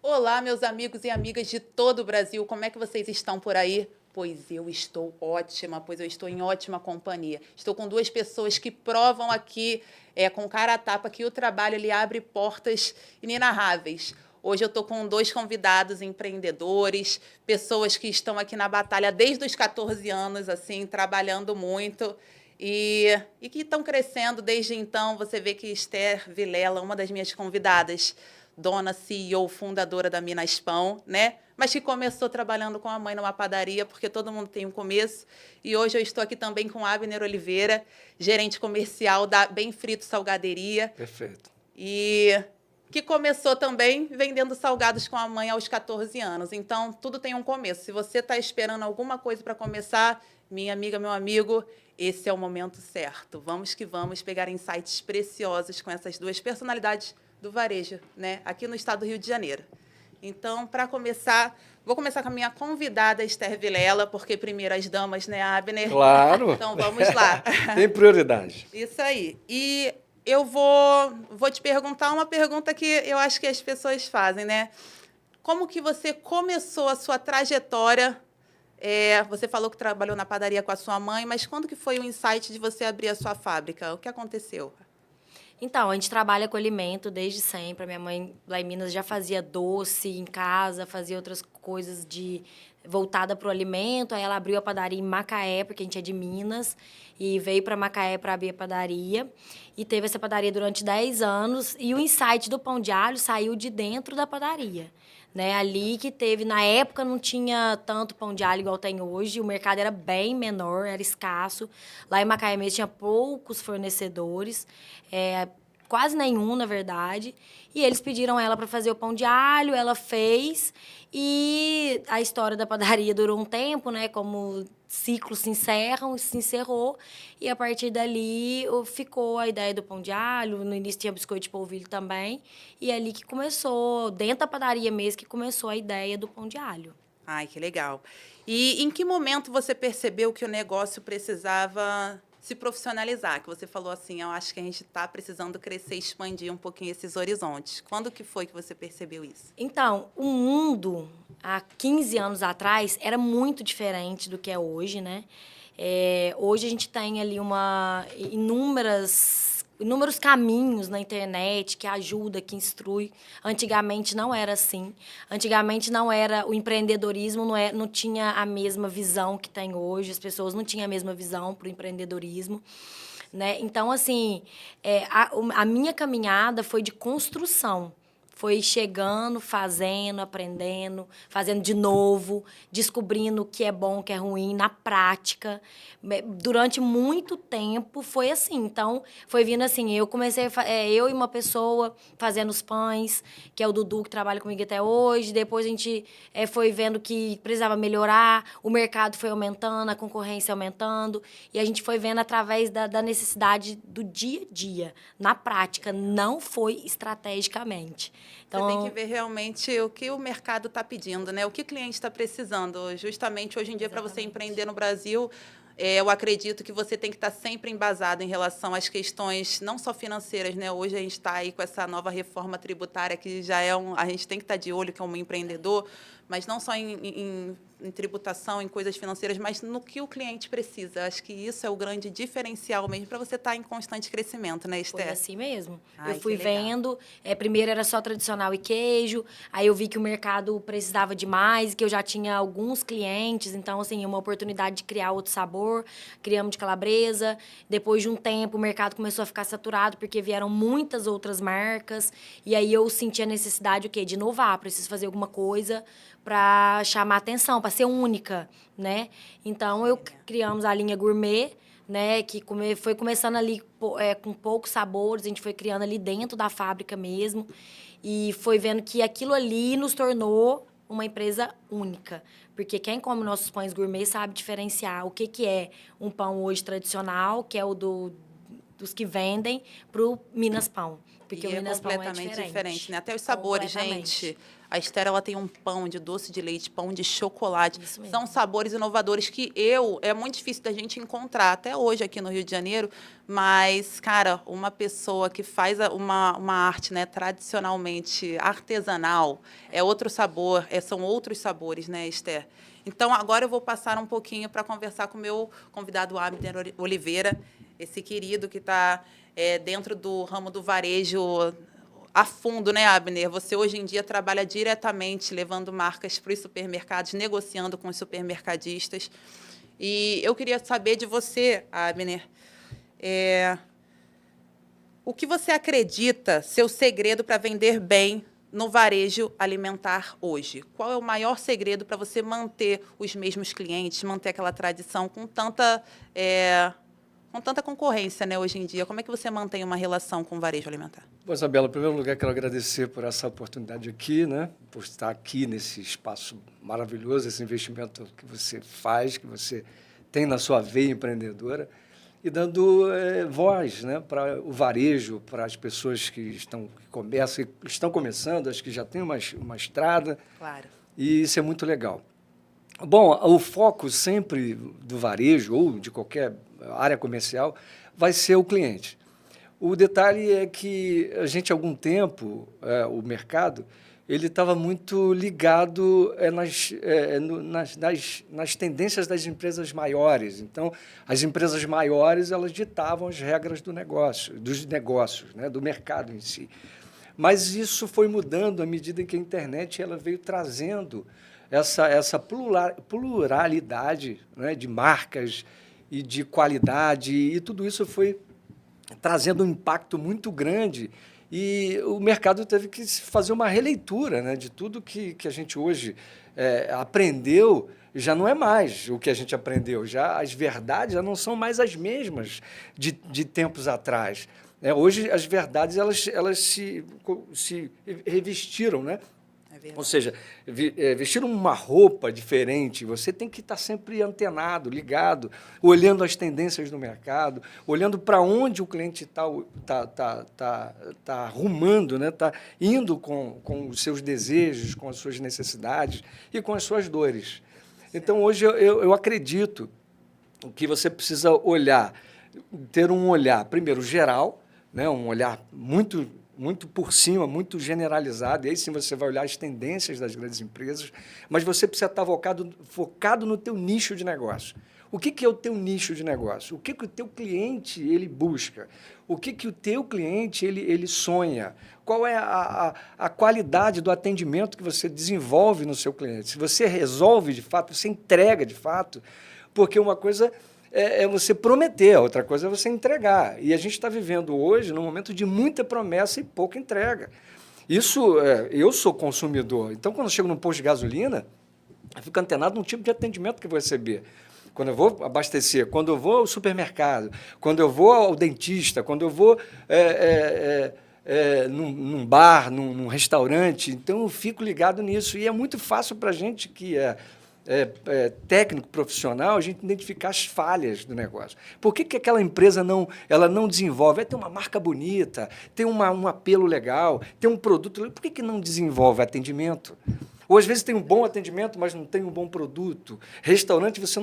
Olá, meus amigos e amigas de todo o Brasil, como é que vocês estão por aí? Pois eu estou ótima, pois eu estou em ótima companhia. Estou com duas pessoas que provam aqui, com cara a tapa, que o trabalho ele abre portas inenarráveis. Hoje eu estou com dois convidados empreendedores, pessoas que estão aqui na batalha desde os 14 anos, assim, trabalhando muito. E que estão crescendo desde então. Você vê que Esther Vilela, uma das minhas convidadas, dona, CEO, fundadora da Minas Pão, né? Mas que começou trabalhando com a mãe numa padaria, porque todo mundo tem um começo. E hoje eu estou aqui também com Abner Oliveira, gerente comercial da Bem Frito Salgaderia. Perfeito. E que começou também vendendo salgados com a mãe aos 14 anos. Então, tudo tem um começo. Se você está esperando alguma coisa para começar, minha amiga, meu amigo, esse é o momento certo. Vamos que vamos pegar insights preciosos com essas duas personalidades do varejo, né, aqui no estado do Rio de Janeiro. Então, para começar, vou começar com a minha convidada, Esther Vilela, porque primeiro as damas, né, Abner? Claro. Então, vamos lá. Tem prioridade. Isso aí. E eu vou te perguntar uma pergunta que eu acho que as pessoas fazem, né? Como que você começou a sua trajetória? Você falou que trabalhou na padaria com a sua mãe, mas quando que foi o insight de você abrir a sua fábrica? O que aconteceu? Então, a gente trabalha com alimento desde sempre. A minha mãe, lá em Minas, já fazia doce em casa, fazia outras coisas voltada para o alimento. Aí ela abriu a padaria em Macaé, porque a gente é de Minas, e veio para Macaé para abrir a padaria. E teve essa padaria durante 10 anos. E o insight do pão de alho saiu de dentro da padaria. Né, ali que teve, na época não tinha tanto pão de alho igual tem hoje, o mercado era bem menor, era escasso. Lá em Macaé mesmo tinha poucos fornecedores, quase nenhum, na verdade. E eles pediram ela para fazer o pão de alho, ela fez. E a história da padaria durou um tempo, né? Como ciclos se encerram, se encerrou. E a partir dali ficou a ideia do pão de alho. No início tinha biscoito de polvilho também. E é ali que começou, dentro da padaria mesmo, que começou a ideia do pão de alho. Ai, que legal. E em que momento você percebeu que o negócio precisava se profissionalizar? Que você falou assim, eu acho que a gente está precisando crescer, expandir um pouquinho esses horizontes. Quando que foi que você percebeu isso? Então, o mundo, há 15 anos atrás, era muito diferente do que é hoje, né? Hoje a gente tem ali inúmeros caminhos na internet que ajuda, que instrui. Antigamente não era assim. Antigamente não era o empreendedorismo, não tinha a mesma visão que tem hoje. As pessoas não tinham a mesma visão para o empreendedorismo. Né? Então, assim, a minha caminhada foi de construção. Foi chegando, fazendo, aprendendo, fazendo de novo, descobrindo o que é bom, o que é ruim, na prática. Durante muito tempo foi assim. Então, foi vindo assim, eu e uma pessoa fazendo os pães, que é o Dudu, que trabalha comigo até hoje. Depois a gente foi vendo que precisava melhorar, o mercado foi aumentando, a concorrência aumentando. E a gente foi vendo através da necessidade do dia a dia, na prática, não foi estrategicamente. Então, você tem que ver realmente o que o mercado está pedindo, né? O que o cliente está precisando. Justamente hoje em dia, para você empreender no Brasil, eu acredito que você tem que estar sempre embasado em relação às questões não só financeiras, né? Hoje a gente está aí com essa nova reforma tributária que já a gente tem que estar de olho como empreendedor, mas não só em tributação, em coisas financeiras, mas no que o cliente precisa. Acho que isso é o grande diferencial mesmo para você estar em constante crescimento, né, Esther? Foi assim mesmo. Ai, Eu fui que legal. vendo, primeiro era só tradicional e queijo, aí eu vi que o mercado precisava de mais, que eu já tinha alguns clientes, então, assim, uma oportunidade de criar outro sabor, criamos de calabresa. Depois de um tempo, o mercado começou a ficar saturado, porque vieram muitas outras marcas, e aí eu senti a necessidade, o quê? De inovar, preciso fazer alguma coisa para chamar atenção, para ser única, né? Então, criamos a linha gourmet, né, que foi começando ali com poucos sabores, a gente foi criando ali dentro da fábrica mesmo, e foi vendo que aquilo ali nos tornou uma empresa única. Porque quem come nossos pães gourmet sabe diferenciar o que é um pão hoje tradicional, que é o dos que vendem para o Minas Pão. Porque E o Minas Pão é completamente diferente, né? Até os sabores, Completamente. gente. A Esther, ela tem um pão de doce de leite, pão de chocolate. Isso mesmo. São sabores inovadores que é muito difícil da gente encontrar, até hoje aqui no Rio de Janeiro. Mas, cara, uma pessoa que faz uma arte, né, tradicionalmente artesanal, é outro sabor, são outros sabores, né, Esther? Então, agora eu vou passar um pouquinho para conversar com o meu convidado, Abner Oliveira, esse querido que está dentro do ramo do varejo a fundo, né, Abner? Você, hoje em dia, trabalha diretamente levando marcas para os supermercados, negociando com os supermercadistas. E eu queria saber de você, Abner, o que você acredita ser o segredo para vender bem no varejo alimentar hoje? Qual é o maior segredo para você manter os mesmos clientes, manter aquela tradição com tanta concorrência, né, hoje em dia? Como é que você mantém uma relação com o varejo alimentar? Bom, Isabela, em primeiro lugar, quero agradecer por essa oportunidade aqui, né? Por estar aqui nesse espaço maravilhoso, esse investimento que você faz, que você tem na sua veia empreendedora, e dando voz, né, para o varejo, para as pessoas que estão começando, as que já têm uma estrada. Claro. E isso é muito legal. Bom, o foco sempre do varejo ou de qualquer área comercial vai ser o cliente. O detalhe é que a gente, há algum tempo, o mercado, ele estava muito ligado nas tendências das empresas maiores. Então, as empresas maiores, elas ditavam as regras dos negócios, né, do mercado em si. Mas isso foi mudando à medida que a internet ela veio trazendo essa pluralidade, né, de marcas e de qualidade, e tudo isso foi trazendo um impacto muito grande, e o mercado teve que fazer uma releitura, né, de tudo que a gente hoje aprendeu. Já não é mais o que a gente aprendeu, já as verdades já não são mais as mesmas de tempos atrás. Hoje, as verdades elas se revestiram, né? Ou seja, vestiram uma roupa diferente. Você tem que estar sempre antenado, ligado, olhando as tendências do mercado, olhando para onde o cliente tá rumando, né? Está indo com os seus desejos, com as suas necessidades e com as suas dores. Então, hoje, eu acredito que você precisa ter um olhar, primeiro, geral, né? Um olhar muito por cima, muito generalizado, e aí sim você vai olhar as tendências das grandes empresas, mas você precisa estar focado no teu nicho de negócio. O que é o teu nicho de negócio? O que o teu cliente ele busca? O que o teu cliente ele sonha? Qual é a qualidade do atendimento que você desenvolve no seu cliente? Se você resolve de fato, você entrega de fato, porque uma coisa é você prometer, a outra coisa é você entregar. E a gente está vivendo hoje num momento de muita promessa e pouca entrega. Isso, eu sou consumidor, então quando eu chego num posto de gasolina, eu fico antenado no tipo de atendimento que eu vou receber. Quando eu vou abastecer, quando eu vou ao supermercado, quando eu vou ao dentista, quando eu vou num bar, num restaurante, então eu fico ligado nisso. E é muito fácil para a gente que técnico profissional, a gente identificar as falhas do negócio. Por que aquela empresa não desenvolve? Tem uma marca bonita, tem um apelo legal, tem um produto. Por que não desenvolve atendimento? Ou, às vezes, tem um bom atendimento, mas não tem um bom produto. Restaurante, você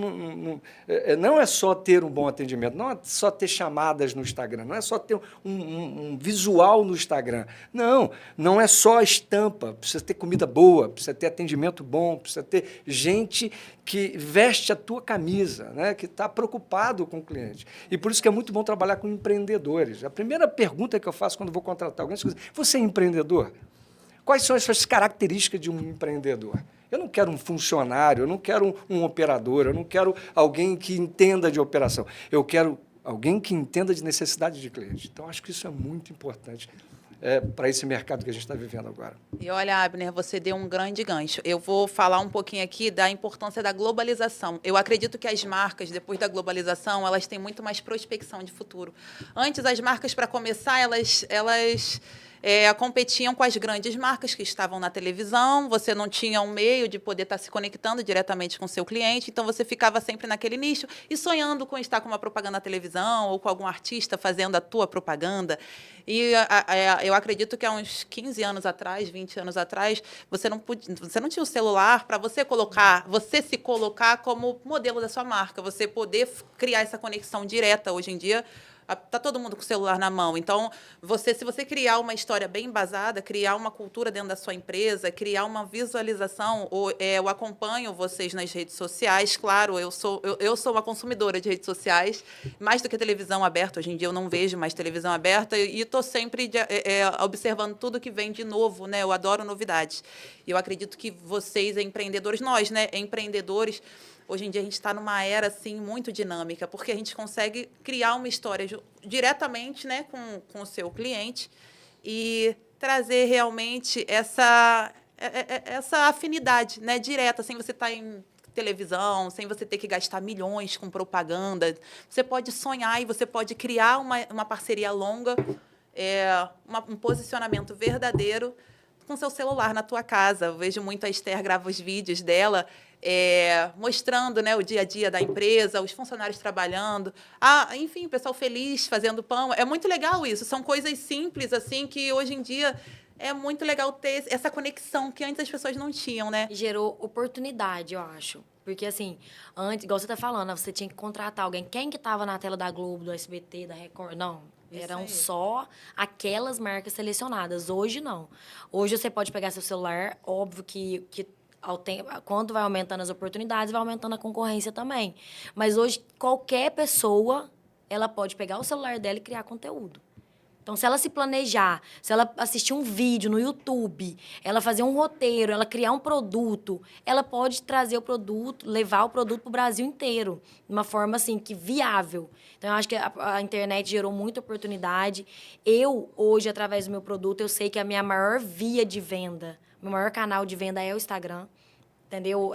não é só ter um bom atendimento, não é só ter chamadas no Instagram, não é só ter um visual no Instagram. Não é só a estampa. Precisa ter comida boa, precisa ter atendimento bom, precisa ter gente que veste a tua camisa, né, que está preocupado com o cliente. E por isso que é muito bom trabalhar com empreendedores. A primeira pergunta que eu faço quando vou contratar alguém é: você é empreendedor? Quais são as suas características de um empreendedor? Eu não quero um funcionário, eu não quero um operador, eu não quero alguém que entenda de operação. Eu quero alguém que entenda de necessidade de cliente. Então, acho que isso é muito importante para esse mercado que a gente está vivendo agora. E olha, Abner, você deu um grande gancho. Eu vou falar um pouquinho aqui da importância da globalização. Eu acredito que as marcas, depois da globalização, elas têm muito mais prospecção de futuro. Antes, as marcas, para começar, elas competiam com as grandes marcas que estavam na televisão, você não tinha um meio de poder estar se conectando diretamente com o seu cliente, então você ficava sempre naquele nicho e sonhando com estar com uma propaganda na televisão ou com algum artista fazendo a tua propaganda. E eu acredito que há uns 15 anos atrás, 20 anos atrás, você não tinha o celular para você se colocar como modelo da sua marca, você poder criar essa conexão direta. Hoje em dia, está todo mundo com o celular na mão. Então, se você criar uma história bem embasada, criar uma cultura dentro da sua empresa, criar uma visualização, eu acompanho vocês nas redes sociais. Claro, eu sou uma consumidora de redes sociais, mais do que televisão aberta. Hoje em dia eu não vejo mais televisão aberta e estou sempre observando tudo que vem de novo, né? Eu adoro novidades. E eu acredito que vocês, empreendedores, nós, né, empreendedores, hoje em dia a gente está numa era assim, muito dinâmica, porque a gente consegue criar uma história diretamente, né, com o seu cliente e trazer realmente essa afinidade, né, direta, sem você estar em televisão, sem você ter que gastar milhões com propaganda. Você pode sonhar e você pode criar uma parceria longa, um posicionamento verdadeiro com seu celular na tua casa. Eu vejo muito a Esther grava os vídeos dela, mostrando, né, o dia a dia da empresa, os funcionários trabalhando, enfim, o pessoal feliz fazendo pão. É muito legal isso. São coisas simples assim que hoje em dia é muito legal ter essa conexão que antes as pessoas não tinham, né? E gerou oportunidade, eu acho. Porque, assim, antes, igual você tá falando, você tinha que contratar alguém. Quem que estava na tela da Globo, do SBT, da Record? Não. Eram só aquelas marcas selecionadas. Hoje, não. Hoje, você pode pegar seu celular, óbvio que quando vai aumentando as oportunidades, vai aumentando a concorrência também. Mas hoje, qualquer pessoa, ela pode pegar o celular dela e criar conteúdo. Então, se ela se planejar, se ela assistir um vídeo no YouTube, ela fazer um roteiro, ela criar um produto, ela pode trazer o produto, levar o produto para o Brasil inteiro, de uma forma, assim, que viável. Então, eu acho que a internet gerou muita oportunidade. Eu, hoje, através do meu produto, eu sei que a minha maior via de venda, meu maior canal de venda é o Instagram, entendeu?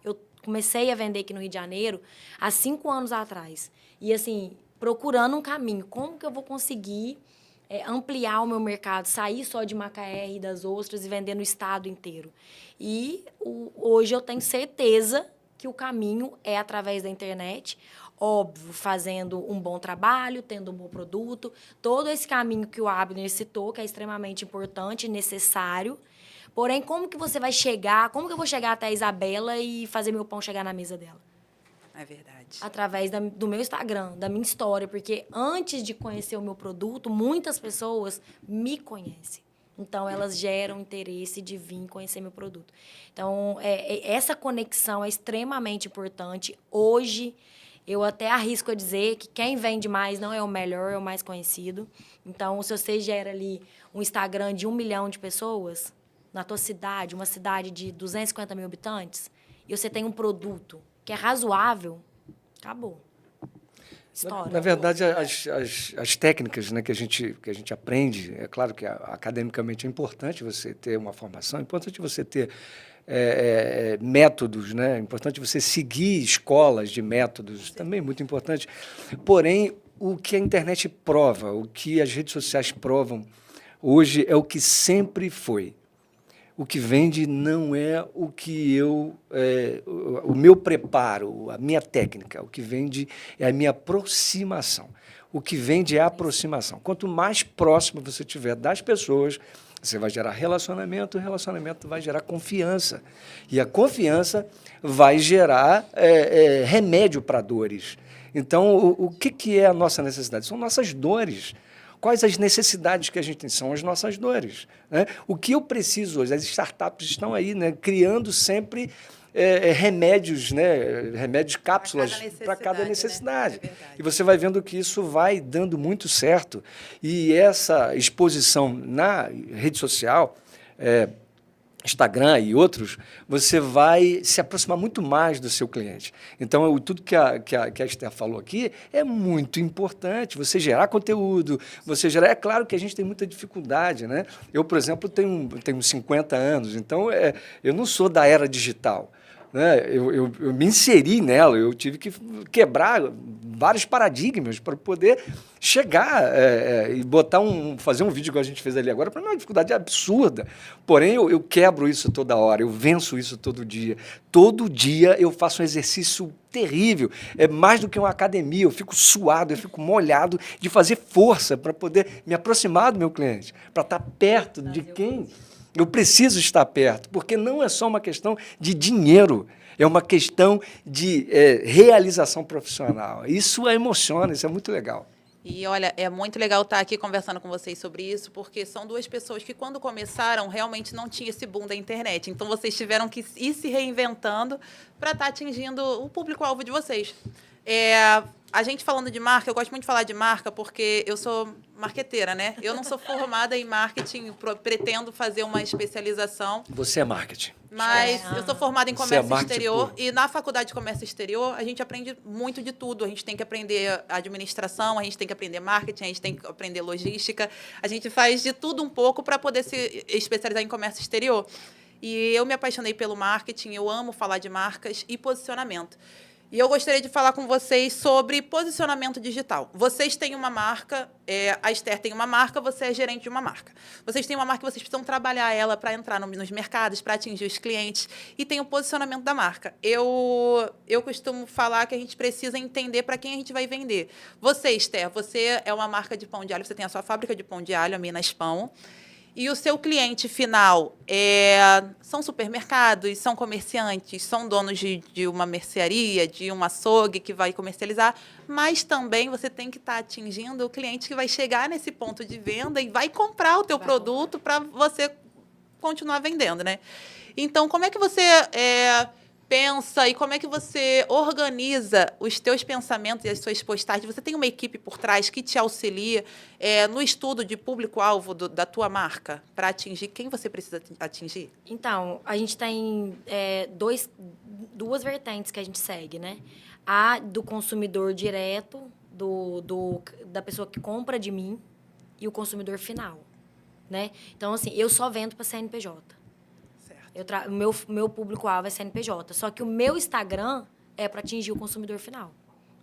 Eu comecei a vender aqui no Rio de Janeiro há 5 anos atrás. E, assim, procurando um caminho. Como que eu vou conseguir ampliar o meu mercado, sair só de Macaé e das ostras e vender no estado inteiro? E hoje eu tenho certeza que o caminho é através da internet, óbvio, fazendo um bom trabalho, tendo um bom produto, todo esse caminho que o Abner citou, que é extremamente importante e necessário. Porém, como que você vai chegar, como que eu vou chegar até a Isabela e fazer meu pão chegar na mesa dela? É verdade. Através do meu Instagram, da minha história, porque antes de conhecer o meu produto, muitas pessoas me conhecem. Então, elas geram interesse de vir conhecer meu produto. Então, essa conexão é extremamente importante. Hoje, eu até arrisco a dizer que quem vende mais não é o melhor, é o mais conhecido. Então, se você gera ali um Instagram de 1 milhão de pessoas, na tua cidade, uma cidade de 250 mil habitantes, e você tem um produto que é razoável, acabou. História. Na verdade, as técnicas, né, que a gente aprende, é claro que academicamente é importante você ter uma formação, é importante você ter métodos, né? É importante você seguir escolas de métodos, também muito importante. Porém, o que a internet prova, o que as redes sociais provam hoje é o que sempre foi. O que vende não é o que o meu preparo, a minha técnica. O que vende é a minha aproximação. O que vende é a aproximação. Quanto mais próximo você tiver das pessoas, você vai gerar relacionamento, o relacionamento vai gerar confiança. E a confiança vai gerar remédio para dores. Então, o que é a nossa necessidade? São nossas dores. Quais as necessidades que a gente tem? São as nossas dores, né? O que eu preciso hoje? As startups estão aí, né, criando sempre remédios, né, remédios, cápsulas para cada necessidade. Né? E você vai vendo que isso vai dando muito certo. E essa exposição na rede social, Instagram e outros, você vai se aproximar muito mais do seu cliente. Então, tudo que a Esther falou aqui é muito importante. Você gerar conteúdo, você gerar... É claro que a gente tem muita dificuldade, né? Eu, por exemplo, tenho 50 anos, então eu não sou da era digital. né? Eu me inseri nela, eu tive que quebrar vários paradigmas para poder chegar e fazer um vídeo que a gente fez ali agora. Para mim é uma dificuldade absurda. Porém, eu quebro isso toda hora, eu venço isso todo dia. Todo dia eu faço um exercício terrível. É mais do que uma academia. Eu fico suado, eu fico molhado de fazer força para poder me aproximar do meu cliente, para estar perto de quem eu preciso estar perto, porque não é só uma questão de dinheiro, é uma questão de realização profissional. Isso emociona, isso é muito legal. E, olha, é muito legal estar aqui conversando com vocês sobre isso, porque são duas pessoas que, quando começaram, realmente não tinha esse boom da internet. Então, vocês tiveram que ir se reinventando para estar atingindo o público-alvo de vocês. A gente falando de marca, eu gosto muito de falar de marca porque eu sou marqueteira, né? Eu não sou formada em marketing, pretendo fazer uma especialização. Você é marketing. Mas eu sou formada em comércio exterior puro. e na faculdade de comércio exterior a gente aprende muito de tudo. A gente tem que aprender administração, a gente tem que aprender marketing, a gente tem que aprender logística. A gente faz de tudo um pouco para poder se especializar em comércio exterior. E eu me apaixonei pelo marketing, eu amo falar de marcas e posicionamento. E eu gostaria de falar com vocês sobre posicionamento digital. Vocês têm uma marca, a Esther tem uma marca, você é gerente de uma marca. Vocês têm uma marca, vocês precisam trabalhar ela para entrar nos mercados, para atingir os clientes, e tem o posicionamento da marca. Eu costumo falar que a gente precisa entender para quem a gente vai vender. Você, Esther, você é uma marca de pão de alho, você tem a sua fábrica de pão de alho, a Minas Pão. E o seu cliente final são supermercados, são comerciantes, são donos de uma mercearia, de um açougue que vai comercializar, mas também você tem que estar atingindo o cliente que vai chegar nesse ponto de venda e vai comprar o teu produto para você continuar vendendo, né? Então, como é que você pensa e como é que você organiza os teus pensamentos e as suas postagens? Você tem uma equipe por trás que te auxilia no estudo de público-alvo da tua marca para atingir quem você precisa atingir? Então, a gente tem duas vertentes que a gente segue, né? A do consumidor direto, da pessoa que compra de mim, e o consumidor final, né? Então, assim, eu só vendo para CNPJ. Meu público-alvo é CNPJ. Só que o meu Instagram é para atingir o consumidor final.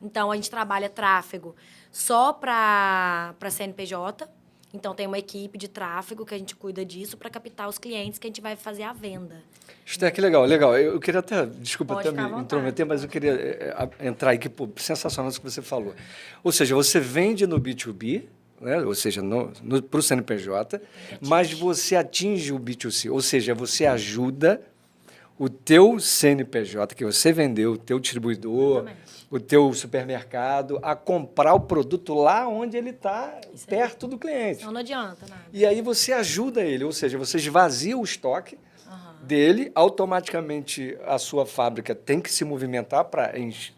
Então, a gente trabalha tráfego só para CNPJ. Então, tem uma equipe de tráfego que a gente cuida disso para captar os clientes que a gente vai fazer a venda. Esther, que legal, legal. Eu queria até, desculpa Pode até ficar à me intrometer, mas eu queria entrar aqui, pô, sensacional isso que você falou. Ou seja, você vende no B2B, né? Ou seja, para o CNPJ, mas você atinge o B2C, ou seja, você ajuda o teu CNPJ, que você vendeu, o teu distribuidor, o teu supermercado, a comprar o produto lá onde ele está, perto do cliente. Não adianta nada. E aí você ajuda ele, ou seja, você esvazia o estoque dele, automaticamente a sua fábrica tem que se movimentar para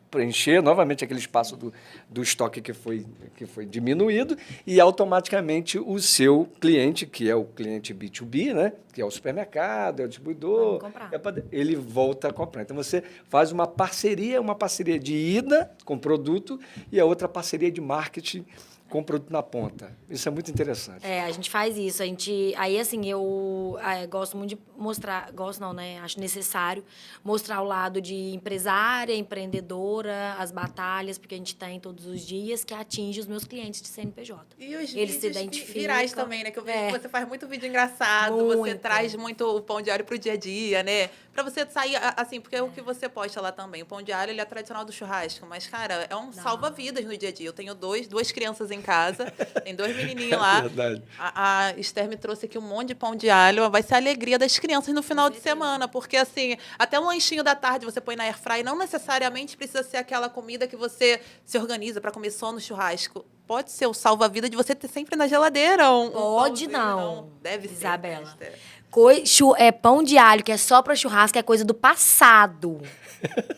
preencher novamente aquele espaço do estoque que foi diminuído, e automaticamente o seu cliente, que é o cliente B2B, né, que é o supermercado, é o distribuidor, ele volta a comprar. Então, você faz uma parceria de ida com produto e a outra parceria de marketing com o produto na ponta. Isso é muito interessante. A gente faz isso. Aí, assim, eu gosto muito de mostrar... Gosto não, né? Acho necessário mostrar o lado de empresária, empreendedora, as batalhas, porque a gente tem todos os dias, que atinge os meus clientes de CNPJ. E os Eles se vídeos identificam. virais também, né? Que eu vejo que você faz muito vídeo engraçado, você traz muito o pão de alho pro dia a dia, né? Pra você sair, assim, porque é o que você posta lá também. O pão de alho, ele é tradicional do churrasco, mas, cara, é um salva-vidas no dia a dia. Eu tenho duas crianças em casa, tem 2 menininhos lá. Verdade. A Esther me trouxe aqui um monte de pão de alho. Vai ser a alegria das crianças no final de semana, porque, assim, até um lanchinho da tarde você põe na airfryer, não necessariamente precisa ser aquela comida que você se organiza para comer só no churrasco. Pode ser o salva-vida de você ter sempre na geladeira. Pode não. Deve ser. Isabela. Pão de alho, que é só para churrasco, é coisa do passado.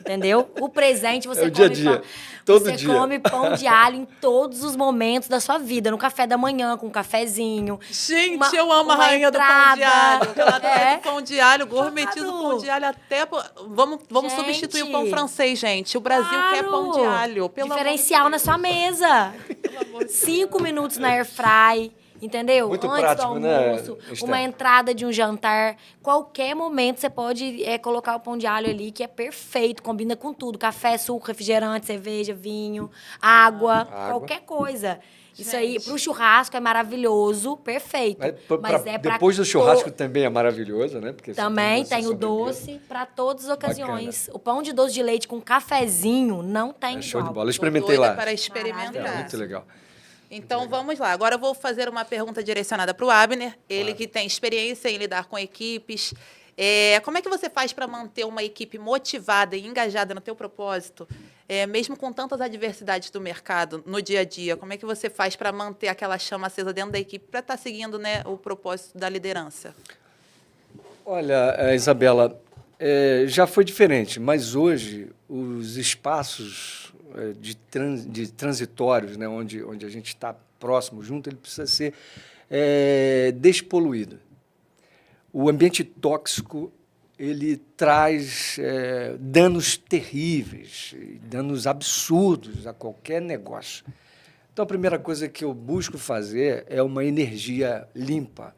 Entendeu? O presente você come dia a dia. Todo dia. Você come pão de alho em todos os momentos da sua vida. No café da manhã, com um cafezinho. Gente, eu amo a rainha do pão de alho. Ela traz pão de alho, gourmetiza o pão de alho até... Vamos substituir o pão francês, gente. O Brasil quer pão de alho. Diferencial na sua mesa. 5 minutos na airfry. Entendeu? Muito Antes prático, do né, almoço, Esther? uma entrada de um jantar. Qualquer momento você pode colocar o pão de alho ali, que é perfeito, combina com tudo. Café, suco, refrigerante, cerveja, vinho, água, Água. qualquer coisa. Isso aí, Gente. pro churrasco é maravilhoso, perfeito. Mas é pra Depois do churrasco também é maravilhoso, né? Porque você também tem tem o sobremesa. doce para todas as ocasiões. O pão de doce de leite com cafezinho não tem É show de igual. bola. Eu Tô experimentei doida lá. para É experimentar. muito legal. Então vamos lá. Agora eu vou fazer uma pergunta direcionada para o Abner, ele Claro. que tem experiência em lidar com equipes. Como é que você faz para manter uma equipe motivada e engajada no teu propósito, mesmo com tantas adversidades do mercado no dia a dia? Como é que você faz para manter aquela chama acesa dentro da equipe para estar seguindo, né, o propósito da liderança? Olha, Isabela, já foi diferente, mas hoje os espaços de transitórios, né, onde a gente está próximo, junto, ele precisa ser despoluído. O ambiente tóxico ele traz danos terríveis, danos absurdos a qualquer negócio. Então, a primeira coisa que eu busco fazer é uma energia limpa,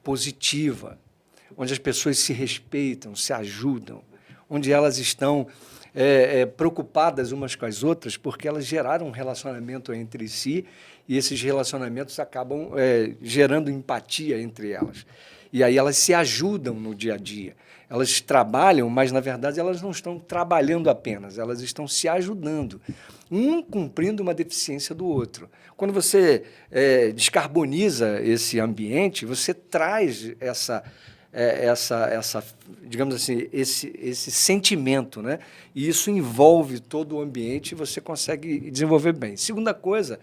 positiva, onde as pessoas se respeitam, se ajudam, onde elas estão preocupadas umas com as outras, porque elas geraram um relacionamento entre si e esses relacionamentos acabam gerando empatia entre elas. E aí elas se ajudam no dia a dia. Elas trabalham, mas, na verdade, elas não estão trabalhando apenas, elas estão se ajudando, um cumprindo uma deficiência do outro. Quando você descarboniza esse ambiente, você traz digamos assim, esse sentimento, né? E isso envolve todo o ambiente e você consegue desenvolver bem. Segunda coisa,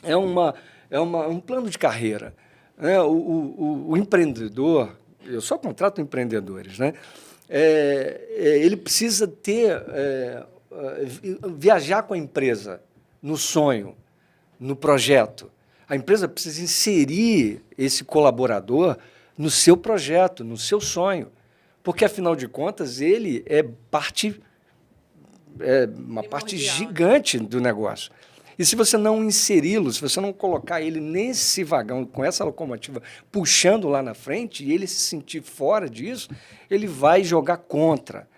um plano de carreira. Né? O empreendedor, eu só contrato empreendedores, né? Ele precisa viajar com a empresa no sonho, no projeto. A empresa precisa inserir esse colaborador no seu projeto, no seu sonho, porque, afinal de contas, ele é uma parte gigante do negócio. E se você não inseri-lo, se você não colocar ele nesse vagão, com essa locomotiva puxando lá na frente, e ele se sentir fora disso, ele vai jogar contra.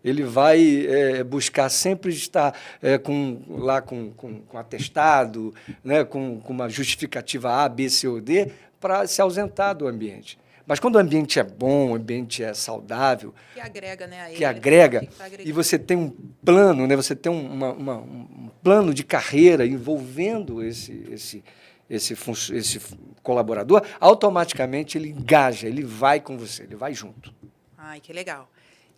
Ele vai buscar sempre estar com atestado, né, com uma justificativa A, B, C ou D, para se ausentar do ambiente. Mas quando o ambiente é bom, o ambiente é saudável, que agrega, né, a ele, que agrega, e você tem um plano, né, você tem um plano de carreira envolvendo esse colaborador, automaticamente ele engaja, ele vai com você, ele vai junto. Ai, que legal.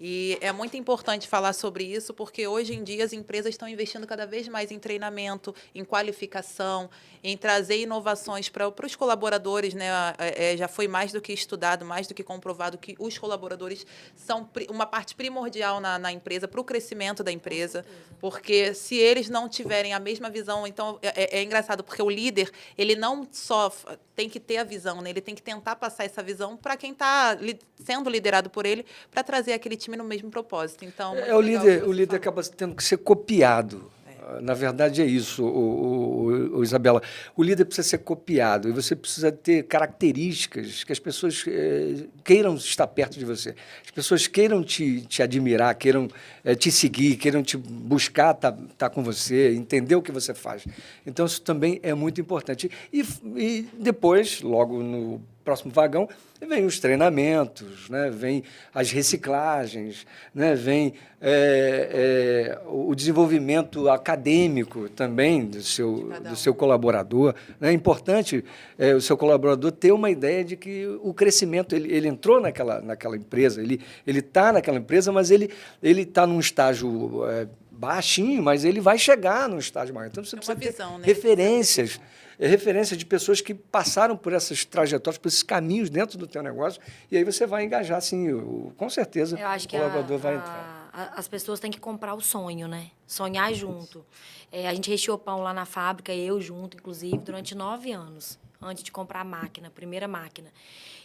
E é muito importante falar sobre isso, porque hoje em dia as empresas estão investindo cada vez mais em treinamento, em qualificação, em trazer inovações para os colaboradores, né? Já foi mais do que estudado, mais do que comprovado que os colaboradores são uma parte primordial na empresa, para o crescimento da empresa, porque se eles não tiverem a mesma visão, então é engraçado, porque o líder, ele não só tem que ter a visão, né? Ele tem que tentar passar essa visão para quem está sendo liderado por ele, para trazer aquele time no mesmo propósito. Então, o líder acaba tendo que ser copiado. Na verdade, é isso, Isabela. O líder precisa ser copiado e você precisa ter características que as pessoas queiram estar perto de você. As pessoas queiram te admirar, queiram te seguir, queiram te buscar estar com você, entender o que você faz. Então, isso também é muito importante. E depois, logo no próximo vagão, vem os treinamentos, né? Vem as reciclagens, né? Vem o desenvolvimento acadêmico também do seu colaborador. É importante o seu colaborador ter uma ideia de que o crescimento, ele entrou naquela empresa, ele está naquela empresa, mas ele está num estágio baixinho, mas ele vai chegar num estágio maior. Então, você precisa ter visão, né? Referências de pessoas que passaram por essas trajetórias, por esses caminhos dentro do teu negócio, e aí você vai engajar, assim, com certeza eu acho o colaborador vai entrar. As pessoas têm que comprar o sonho, né? Sonhar junto. A gente recheou pão lá na fábrica, eu junto, inclusive, durante 9 anos, antes de comprar a primeira máquina.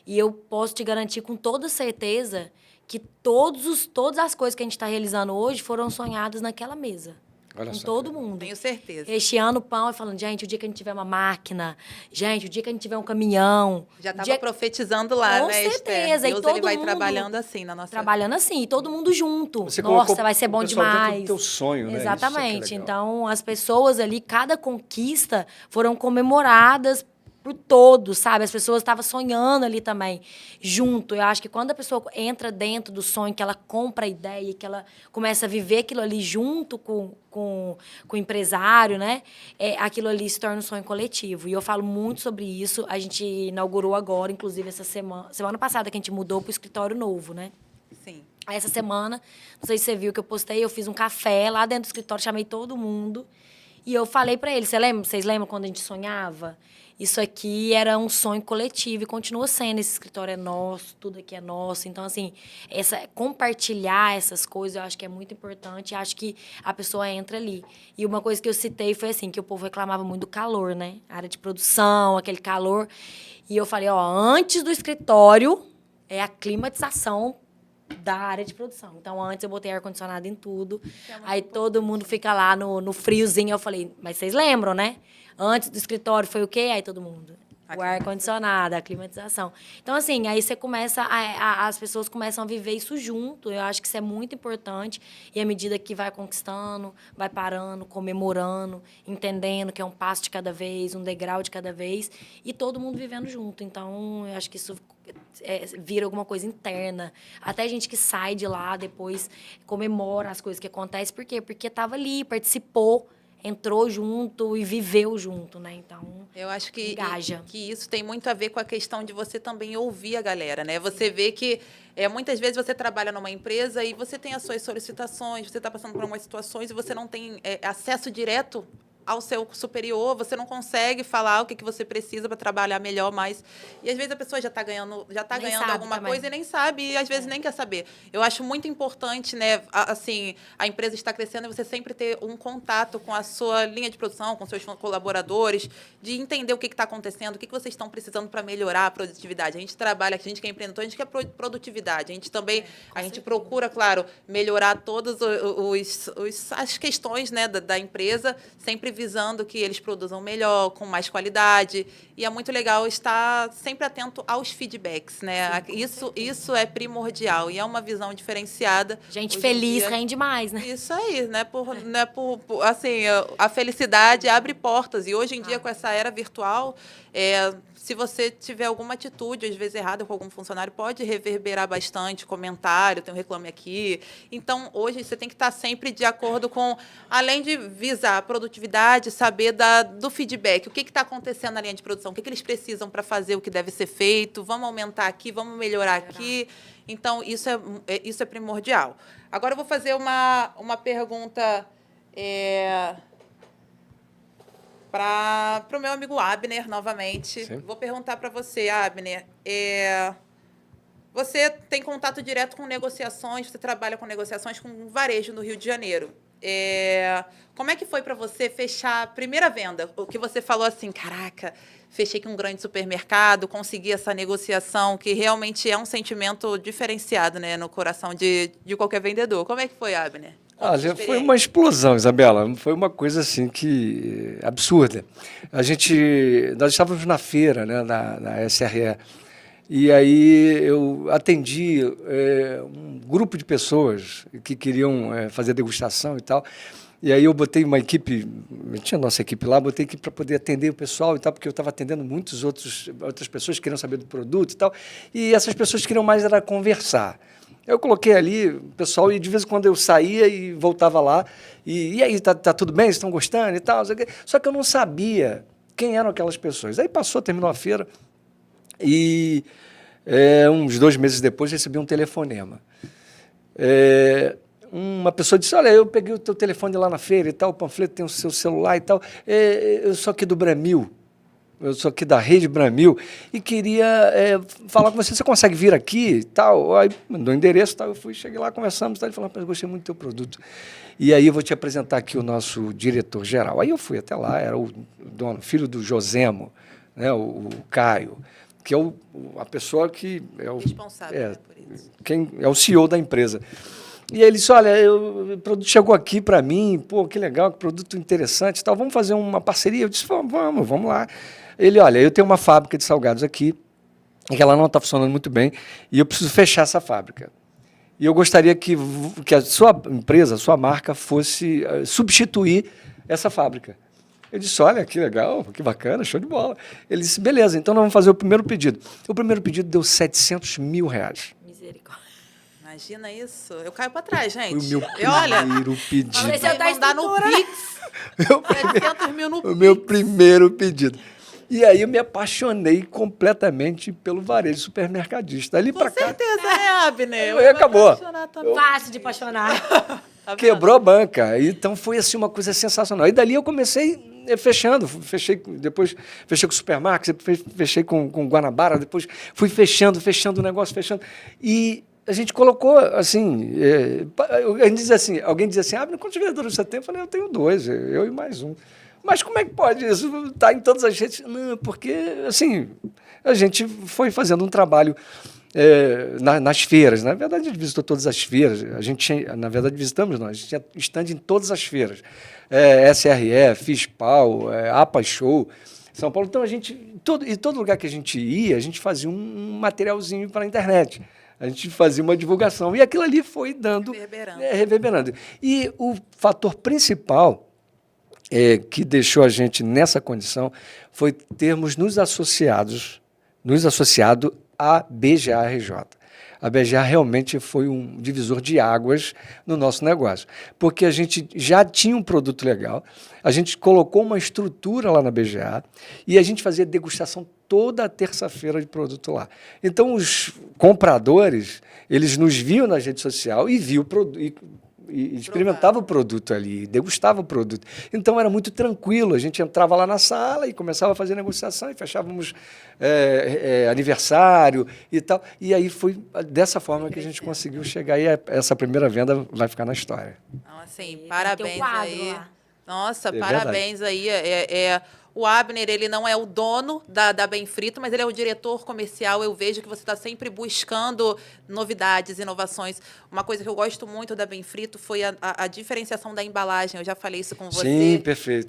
E eu posso te garantir com toda certeza que todas as coisas que a gente está realizando hoje foram sonhadas naquela mesa. Olha Com só. todo mundo. Tenho certeza. Recheando o pão e falando, gente, o dia que a gente tiver uma máquina, gente, o dia que a gente tiver um caminhão. Já o estava dia... profetizando lá, Com né, Esther? certeza. Deus E todo ele vai mundo trabalhando assim na nossa trabalhando assim, e todo mundo junto. Você Nossa, colocou vai ser o bom pessoal dentro do demais. teu sonho, né? Exatamente. Isso é que é legal. Então, as pessoas ali, cada conquista foram comemoradas por todos, sabe? As pessoas estavam sonhando ali também, junto. Eu acho que quando a pessoa entra dentro do sonho, que ela compra a ideia, que ela começa a viver aquilo ali junto com o empresário, né? Aquilo ali se torna um sonho coletivo. E eu falo muito sobre isso. A gente inaugurou agora, inclusive, essa semana passada, que a gente mudou para o escritório novo, né? Sim. Aí, essa semana, não sei se você viu que eu postei, eu fiz um café lá dentro do escritório, chamei todo mundo. E eu falei para eles, vocês lembram quando a gente sonhava? Isso aqui era um sonho coletivo e continua sendo. Esse escritório é nosso, tudo aqui é nosso. Então, assim, compartilhar essas coisas eu acho que é muito importante. Acho que a pessoa entra ali. E uma coisa que eu citei foi assim, que o povo reclamava muito do calor, né? A área de produção, aquele calor. E eu falei, ó, antes do escritório é a climatização da área de produção. Então, antes eu botei ar-condicionado em tudo. Aí todo mundo fica lá no friozinho. Eu falei, mas vocês lembram, né? Antes do escritório foi o quê? Aí todo mundo. O ar-condicionado, a climatização. Então, assim, aí você começa, as pessoas começam a viver isso junto. Eu acho que isso é muito importante. E à medida que vai conquistando, vai parando, comemorando, entendendo que é um passo de cada vez, um degrau de cada vez, e todo mundo vivendo junto. Então, eu acho que isso vira alguma coisa interna. Até gente que sai de lá depois comemora as coisas que acontecem. Por quê? Porque estava ali, participou, entrou junto e viveu junto, né? Então, eu acho que engaja. Que isso tem muito a ver com a questão de você também ouvir a galera, né? Você vê que muitas vezes você trabalha numa empresa e você tem as suas solicitações, você está passando por algumas situações e você não tem acesso direto ao seu superior, você não consegue falar o que você precisa para trabalhar melhor, mais. E às vezes a pessoa já está ganhando alguma também. coisa e nem sabe, e às vezes nem quer saber. Eu acho muito importante, né, assim, a empresa está crescendo e você sempre ter um contato com a sua linha de produção, com seus colaboradores, de entender o que está acontecendo, o que vocês estão precisando para melhorar a produtividade. A gente trabalha, a gente que é empreendedor, a gente quer produtividade. A gente também, a gente procura, claro, melhorar todas as questões, né, da empresa, sempre visando que eles produzam melhor, com mais qualidade. E é muito legal estar sempre atento aos feedbacks, né? Isso é primordial e é uma visão diferenciada. Gente feliz rende mais, né? Isso aí, né? Assim, a felicidade abre portas. E hoje em dia, com essa era virtual, se você tiver alguma atitude, às vezes errada com algum funcionário, pode reverberar bastante, comentário, tem um reclame aqui. Então, hoje, você tem que estar sempre de acordo com, além de visar a produtividade, saber do feedback, o que está acontecendo na linha de produção, o que eles precisam para fazer o que deve ser feito, vamos aumentar aqui, vamos melhorar aqui. Então, isso é primordial. Agora, eu vou fazer uma pergunta para o meu amigo Abner, novamente. Sim. Vou perguntar para você, Abner. Você tem contato direto com negociações, você trabalha com negociações com varejo no Rio de Janeiro. Como é que foi para você fechar a primeira venda? O que você falou assim, caraca, fechei com um grande supermercado, consegui essa negociação, que realmente é um sentimento diferenciado, né, no coração de qualquer vendedor. Como é que foi, Abner? Olha, foi uma explosão, Isabela. Foi uma coisa assim que absurda. Nós estávamos na feira, né, na SRE, e aí eu atendi um grupo de pessoas que queriam fazer degustação e tal. E aí eu botei uma equipe, tinha a nossa equipe lá, botei equipe para poder atender o pessoal e tal, porque eu estava atendendo outras pessoas que queriam saber do produto e tal. E essas pessoas queriam mais era conversar. Eu coloquei ali o pessoal e de vez em quando eu saía e voltava lá. E aí, tá tudo bem? Vocês estão gostando e tal? Só que eu não sabia quem eram aquelas pessoas. Aí terminou a feira e uns 2 meses depois recebi um telefonema. Uma pessoa disse, olha, eu peguei o teu telefone lá na feira e tal, o panfleto tem o seu celular e tal. Eu sou aqui do Bramil. Eu sou aqui da Rede Bramil e queria falar com você. Você consegue vir aqui e tal? Aí mandou o endereço e tal. Eu cheguei lá, conversamos. Ele falou, eu gostei muito do teu produto. E aí eu vou te apresentar aqui o nosso diretor-geral. Aí eu fui até lá, era o dono, filho do Josemo, né, o Caio, que é a pessoa que é o responsável por isso. Quem é o CEO da empresa. E ele disse, olha, o produto chegou aqui para mim, pô, que legal, que produto interessante e tal, vamos fazer uma parceria? Eu disse, vamos lá. Ele, olha, eu tenho uma fábrica de salgados aqui, que ela não está funcionando muito bem, e eu preciso fechar essa fábrica. E eu gostaria que a sua empresa, a sua marca, fosse substituir essa fábrica. Eu disse, olha, que legal, que bacana, show de bola. Ele disse, beleza, então nós vamos fazer o primeiro pedido. O primeiro pedido deu R$700 mil. Misericórdia. Imagina isso. Eu caio para trás, gente. Foi o meu olha, primeiro pedido. Pareceu vai mandar no Pix. 700 mil no O Pix. meu primeiro pedido. E aí eu me apaixonei completamente pelo varejo supermercadista. Ali Com para cá, certeza, né, Abner? Aí acabou. Fácil de apaixonar. Tá vendo? quebrou a banca. Então foi assim uma coisa sensacional. E dali eu comecei fechando, depois fechei com o supermarket, depois fechei com Guanabara, depois fui fechando o negócio, fechando. E a gente colocou assim, alguém dizia assim, quantos vendedores você tem? Eu falei, eu tenho 2, eu e mais um. Mas como é que pode isso? Está em todas as redes? Não, porque assim, a gente foi fazendo um trabalho nas feiras. Na verdade, a gente visitou todas as feiras. Na verdade, visitamos nós. A gente tinha stand em todas as feiras. SRE, FISPAL, APA Show, São Paulo. Então, todo lugar que a gente ia, a gente fazia um materialzinho para a internet. A gente fazia uma divulgação. E aquilo ali foi dando... Reverberando. E o fator principal que deixou a gente nessa condição foi termos nos associado à BGA-RJ. A BGA realmente foi um divisor de águas no nosso negócio, porque a gente já tinha um produto legal, a gente colocou uma estrutura lá na BGA e a gente fazia degustação toda a terça-feira de produto lá. Então, os compradores, eles nos viam na rede social e viam o produto, e experimentava o produto ali, degustava o produto. Então, era muito tranquilo. A gente entrava lá na sala e começava a fazer negociação e fechávamos aniversário e tal. E aí foi dessa forma que a gente conseguiu chegar. E essa primeira venda vai ficar na história. Então, assim, parabéns aí. Lá. Nossa, parabéns aí. O Abner, ele não é o dono da Bem Frito, mas ele é o diretor comercial. Eu vejo que você está sempre buscando novidades, inovações. Uma coisa que eu gosto muito da Bem Frito foi a diferenciação da embalagem. Eu já falei isso com você. Sim, perfeito.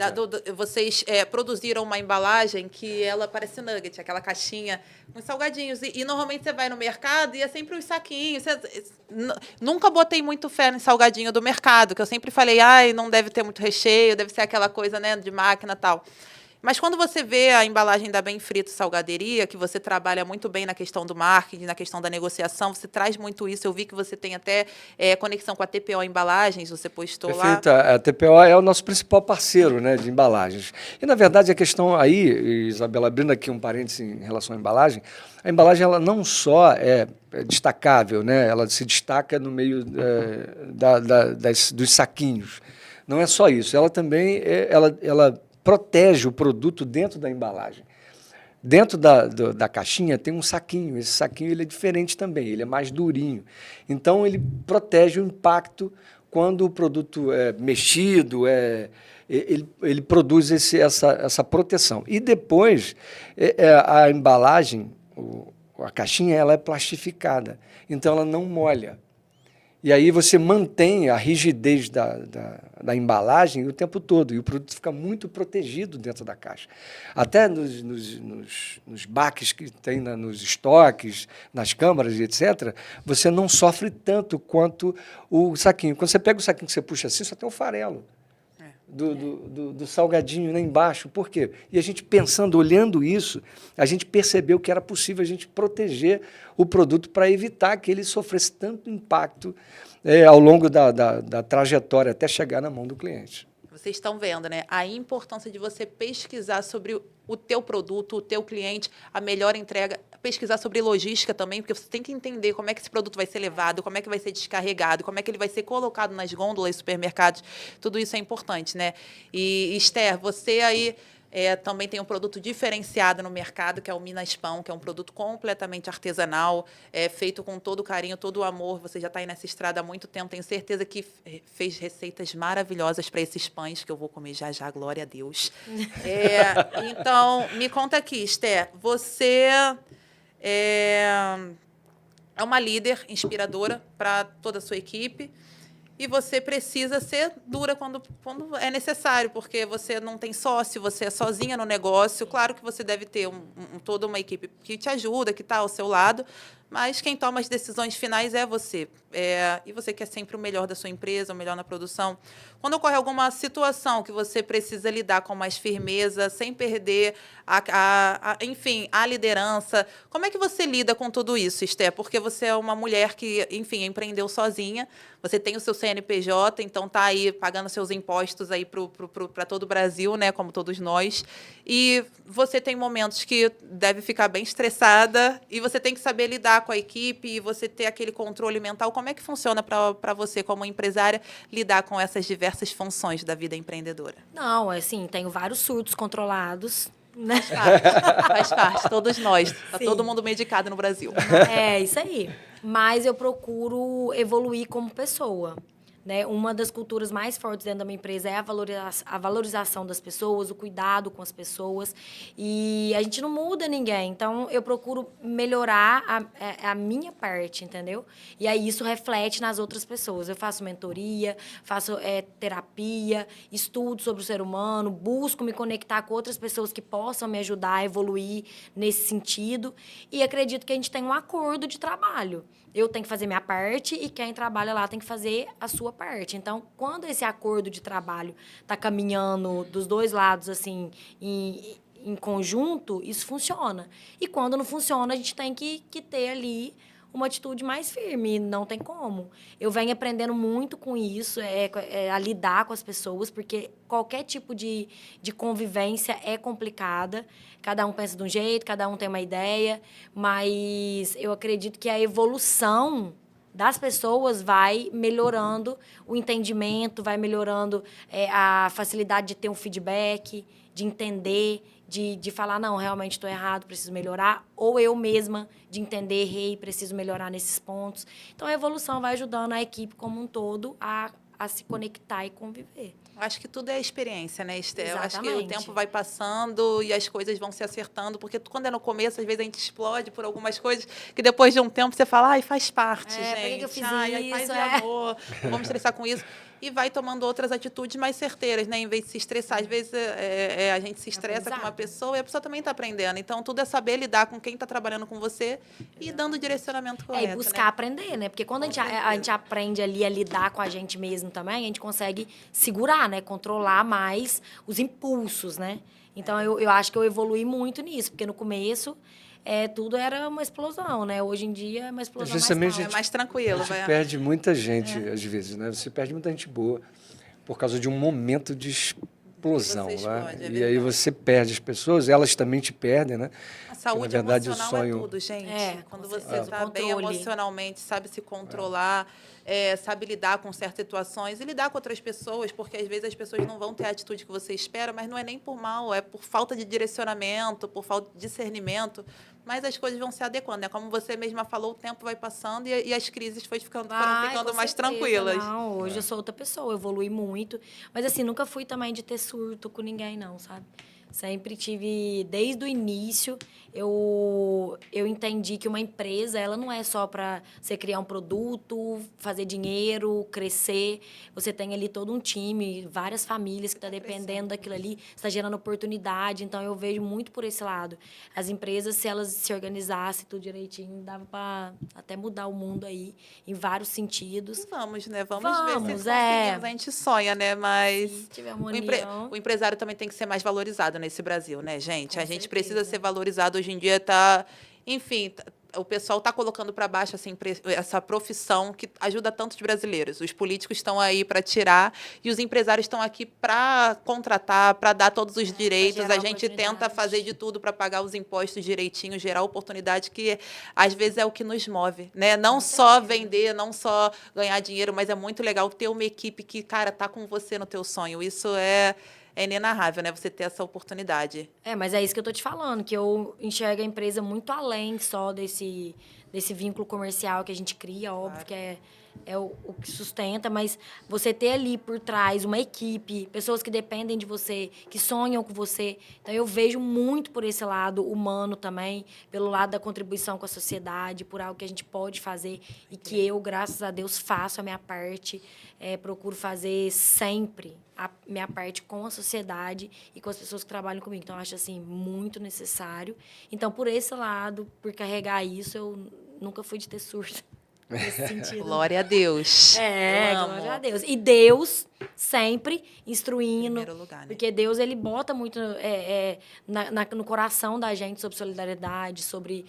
Vocês produziram uma embalagem que ela parece nugget, aquela caixinha com salgadinhos. E normalmente você vai no mercado e é sempre uns saquinhos. Nunca botei muito fé no salgadinho do mercado, que eu sempre falei, não deve ter muito recheio, deve ser aquela coisa, né, de máquina e tal. Mas quando você vê a embalagem da Bem Frito Salgaderia, que você trabalha muito bem na questão do marketing, na questão da negociação, você traz muito isso. Eu vi que você tem até conexão com a TPO Embalagens, você postou Perfeito. lá. A TPO é o nosso principal parceiro, né, de embalagens. E, na verdade, a questão aí, Isabela, abrindo aqui um parênteses em relação à embalagem, a embalagem ela não só é destacável, né, ela se destaca no meio dos saquinhos. Não é só isso, ela também ela protege o produto dentro da embalagem. Dentro da caixinha tem um saquinho. Esse saquinho ele é diferente também, ele é mais durinho. Então, ele protege o impacto quando o produto é mexido, ele produz essa proteção. E depois, a embalagem, a caixinha, ela é plastificada, então ela não molha. E aí você mantém a rigidez da embalagem o tempo todo, e o produto fica muito protegido dentro da caixa. Até nos baques que tem nos estoques, nas câmaras, etc., você não sofre tanto quanto o saquinho. Quando você pega o saquinho que você puxa assim, só tem o farelo do salgadinho lá embaixo. Por quê? E a gente pensando, olhando isso, a gente percebeu que era possível a gente proteger o produto para evitar que ele sofresse tanto impacto ao longo da trajetória até chegar na mão do cliente. Vocês estão vendo, né? A importância de você pesquisar sobre o teu produto, o teu cliente, a melhor entrega, pesquisar sobre logística também, porque você tem que entender como é que esse produto vai ser levado, como é que vai ser descarregado, como é que ele vai ser colocado nas gôndolas dos supermercados. Tudo isso é importante, né? E, Esther, você aí também tem um produto diferenciado no mercado, que é o Minas Pão, que é um produto completamente artesanal, feito com todo o carinho, todo o amor. Você já está aí nessa estrada há muito tempo, tenho certeza que fez receitas maravilhosas para esses pães, que eu vou comer já, glória a Deus. Então, me conta aqui, Esther, você é uma líder inspiradora para toda a sua equipe. E você precisa ser dura quando é necessário, porque você não tem sócio, você é sozinha no negócio. Claro que você deve ter toda uma equipe que te ajuda, que está ao seu lado, mas quem toma as decisões finais é você. E você quer sempre o melhor da sua empresa, o melhor na produção. Quando ocorre alguma situação que você precisa lidar com mais firmeza, sem perder, enfim, a liderança, como é que você lida com tudo isso, Esté? Porque você é uma mulher que, enfim, empreendeu sozinha, você tem o seu CNPJ, então está aí pagando seus impostos aí para todo o Brasil, né, como todos nós, e você tem momentos que deve ficar bem estressada e você tem que saber lidar com a equipe e você ter aquele controle mental. Como é que funciona para você, como empresária, lidar com essas diversas funções da vida empreendedora? Não, assim, tenho vários surtos controlados, né? Faz parte, todos nós. Está Sim. todo mundo medicado no Brasil. É, isso aí. Mas eu procuro evoluir como pessoa. Né? Uma das culturas mais fortes dentro da minha empresa é a valorização das pessoas, o cuidado com as pessoas. E a gente não muda ninguém. Então, eu procuro melhorar a minha parte, entendeu? E aí, isso reflete nas outras pessoas. Eu faço mentoria, faço terapia, estudo sobre o ser humano, busco me conectar com outras pessoas que possam me ajudar a evoluir nesse sentido. E acredito que a gente tem um acordo de trabalho. Eu tenho que fazer minha parte e quem trabalha lá tem que fazer a sua parte. Então, quando esse acordo de trabalho está caminhando dos dois lados, assim, em conjunto, isso funciona. E quando não funciona, a gente tem que ter ali uma atitude mais firme, não tem como. Eu venho aprendendo muito com isso, a lidar com as pessoas, porque qualquer tipo de convivência é complicada. Cada um pensa de um jeito, cada um tem uma ideia, mas eu acredito que a evolução das pessoas vai melhorando o entendimento, vai melhorando a facilidade de ter um feedback, de entender, de falar, não, realmente estou errado, preciso melhorar, ou eu mesma de entender, errei, preciso melhorar nesses pontos. Então, a evolução vai ajudando a equipe como um todo a se conectar e conviver. Eu acho que tudo é experiência, né, Esté? Eu acho que Exatamente. o tempo vai passando e as coisas vão se acertando, porque quando é no começo, às vezes a gente explode por algumas coisas que depois de um tempo você fala, ai, faz parte, gente. Por que eu fiz ai, isso? Paz e amor, não vamos estressar com isso. E vai tomando outras atitudes mais certeiras, né? Em vez de se estressar. Às vezes a gente se estressa com uma pessoa e a pessoa também está aprendendo. Então, tudo é saber lidar com quem está trabalhando com você e dando o direcionamento correto. E buscar aprender, né? Porque quando a gente aprende ali a lidar com a gente mesmo também, a gente consegue segurar, né? Controlar mais os impulsos, né? Então, eu acho que eu evoluí muito nisso. Porque no começo, tudo era uma explosão, né? Hoje em dia é uma explosão mais calma. É mais tranquilo. Você perde muita gente, às vezes, né? Você perde muita gente boa por causa de um momento de explosão. Explode, e aí você perde as pessoas, elas também te perdem, né? A saúde na verdade, emocional o sonho... é tudo, gente. Quando você está bem emocionalmente, sabe se controlar, sabe lidar com certas situações e lidar com outras pessoas, porque às vezes as pessoas não vão ter a atitude que você espera, mas não é nem por mal, é por falta de direcionamento, por falta de discernimento, mas as coisas vão se adequando, né? Como você mesma falou, o tempo vai passando e as crises foram ficando mais tranquilas. Não, hoje eu sou outra pessoa, eu evolui muito, mas assim, nunca fui também de ter surto com ninguém, não, sabe? Sempre tive, desde o início, eu entendi que uma empresa, ela não é só para você criar um produto, fazer dinheiro, crescer. Você tem ali todo um time, várias famílias que estão dependendo daquilo ali, está gerando oportunidade. Então, eu vejo muito por esse lado. As empresas, se elas se organizassem tudo direitinho, dava para até mudar o mundo aí, em vários sentidos. Vamos, né? Vamos ver se conseguimos. A gente sonha, né? Mas se tiver uma união... o empresário também tem que ser mais valorizado nesse Brasil, né, gente? Com a gente certeza. precisa ser valorizado. Hoje em dia enfim, o pessoal está colocando para baixo essa profissão que ajuda tantos brasileiros. Os políticos estão aí para tirar e os empresários estão aqui para contratar, para dar todos os direitos. A gente tenta fazer de tudo para pagar os impostos direitinho, gerar oportunidade, que às vezes é o que nos move, né? Não só vender, não só ganhar dinheiro, mas é muito legal ter uma equipe que, cara, tá com você no teu sonho. Isso é inenarrável, né? Você ter essa oportunidade. Mas é isso que eu tô te falando, que eu enxergo a empresa muito além só desse vínculo comercial que a gente cria, óbvio que é o que sustenta, mas você ter ali por trás uma equipe, pessoas que dependem de você, que sonham com você. Então, eu vejo muito por esse lado humano também, pelo lado da contribuição com a sociedade, por algo que a gente pode fazer e que eu, graças a Deus, faço a minha parte, procuro fazer sempre a minha parte com a sociedade e com as pessoas que trabalham comigo. Então, eu acho, assim, muito necessário. Então, por esse lado, por carregar isso, eu nunca fui de ter surto. Nesse sentido. Glória a Deus. Glória a Deus. E Deus sempre instruindo. Em primeiro lugar, né? Porque Deus, ele bota muito no coração da gente sobre solidariedade, sobre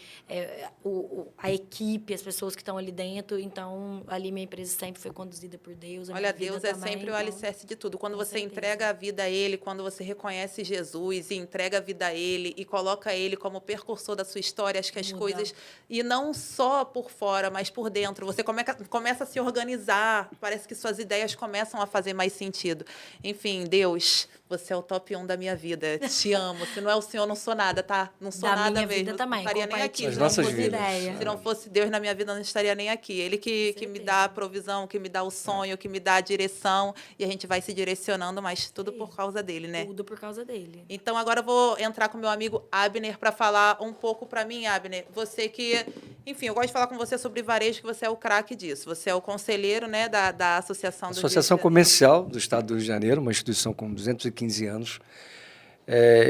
a equipe, as pessoas que estão ali dentro. Então, ali minha empresa sempre foi conduzida por Deus. Olha, Deus é sempre o alicerce de tudo. Quando você entrega a vida a Ele, quando você reconhece Jesus e entrega a vida a Ele e coloca Ele como percursor da sua história, acho que as coisas... E não só por fora, mas por dentro. Você começa a se organizar, parece que suas ideias começam a fazer mais sentido. Enfim, Deus, você é o top 1 da minha vida. Te amo. Se não é o Senhor, não sou nada, tá? Não sou nada minha mesmo. Vida também, não estaria nem aqui. As nossas vidas. Se não fosse Deus na minha vida, eu não estaria nem aqui. Ele que me dá a provisão, que me dá o sonho, que me dá a direção. E a gente vai se direcionando, mas tudo por causa dele, né? Tudo por causa dele. Então, agora eu vou entrar com meu amigo Abner para falar um pouco para mim, Abner. Você que... Enfim, eu gosto de falar com você sobre varejo, que você é o craque disso. Você é o conselheiro, né, da Associação do Associação Comercial do Estado do Rio de Janeiro, uma instituição com 215 anos,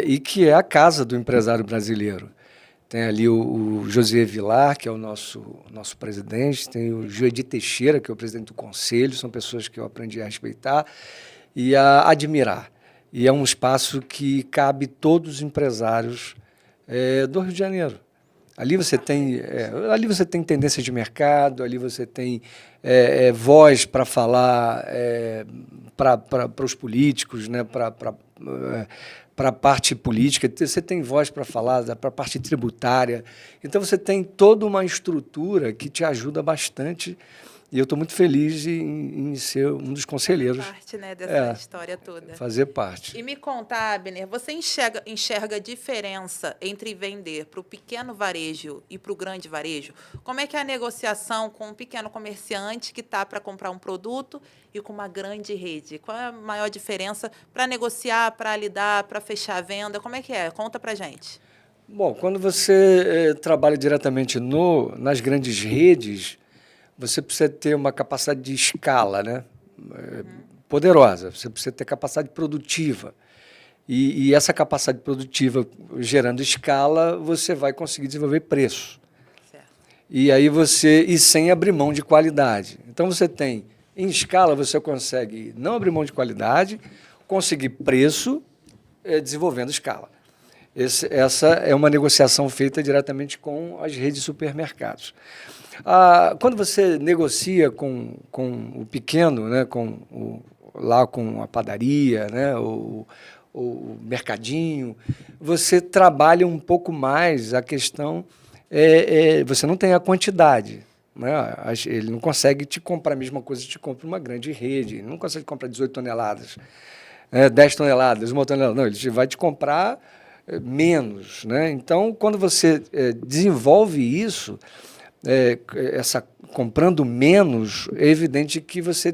e que é a casa do empresário brasileiro. Tem ali o José Vilar, que é o nosso presidente, tem o Joedi Teixeira, que é o presidente do conselho, são pessoas que eu aprendi a respeitar e a admirar. E é um espaço que cabe todos os empresários do Rio de Janeiro. Ali você tem tendência de mercado, ali você tem voz para falar para os políticos, né, para a parte política, você tem voz para falar para a parte tributária. Então, você tem toda uma estrutura que te ajuda bastante. E eu estou muito feliz em ser um dos conselheiros. Parte, né, dessa história toda. Fazer parte. E me conta, Abner, você enxerga diferença entre vender para o pequeno varejo e para o grande varejo? Como é que é a negociação com um pequeno comerciante que está para comprar um produto e com uma grande rede? Qual é a maior diferença para negociar, para lidar, para fechar a venda? Como é que é? Conta para gente. Bom, quando você trabalha diretamente nas grandes redes, você precisa ter uma capacidade de escala, né? Poderosa. Você precisa ter capacidade produtiva. E essa capacidade produtiva, gerando escala, você vai conseguir desenvolver preço. Certo. E aí sem abrir mão de qualidade. Então, você tem, em escala, você consegue não abrir mão de qualidade, conseguir preço, desenvolvendo escala. Essa é uma negociação feita diretamente com as redes de supermercados. Quando você negocia com o pequeno, né, com a padaria, né, o mercadinho, você trabalha um pouco mais a questão, você não tem a quantidade. Né? Ele não consegue te comprar a mesma coisa que te compra uma grande rede, ele não consegue comprar 18 toneladas, 10 toneladas, 1 tonelada, não, ele vai te comprar menos. Né? Então, quando você desenvolve isso, comprando menos, é evidente que você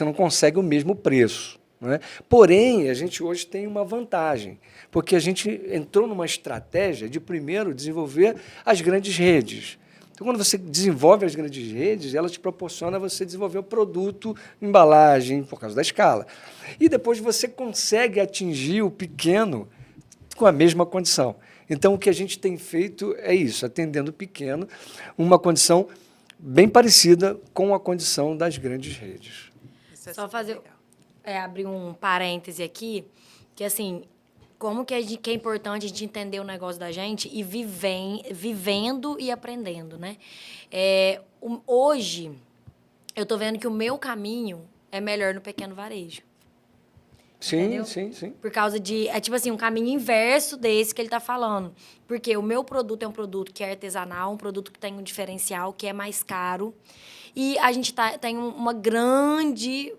não consegue o mesmo preço. Né? Porém, a gente hoje tem uma vantagem, porque a gente entrou numa estratégia de, primeiro, desenvolver as grandes redes. Então, quando você desenvolve as grandes redes, ela te proporciona você desenvolver o produto, embalagem, por causa da escala. E depois você consegue atingir o pequeno com a mesma condição. Então, o que a gente tem feito é isso, atendendo o pequeno, uma condição bem parecida com a condição das grandes redes. Só fazer, abrir um parêntese aqui, que assim, como que é importante a gente entender o negócio da gente e vivendo e aprendendo, né? Hoje, eu estou vendo que o meu caminho é melhor no pequeno varejo. Sim, entendeu? sim. Por causa de... tipo assim, um caminho inverso desse que ele está falando. Porque o meu produto é um produto que é artesanal, um produto que tem um diferencial, que é mais caro. E a gente tem uma grande...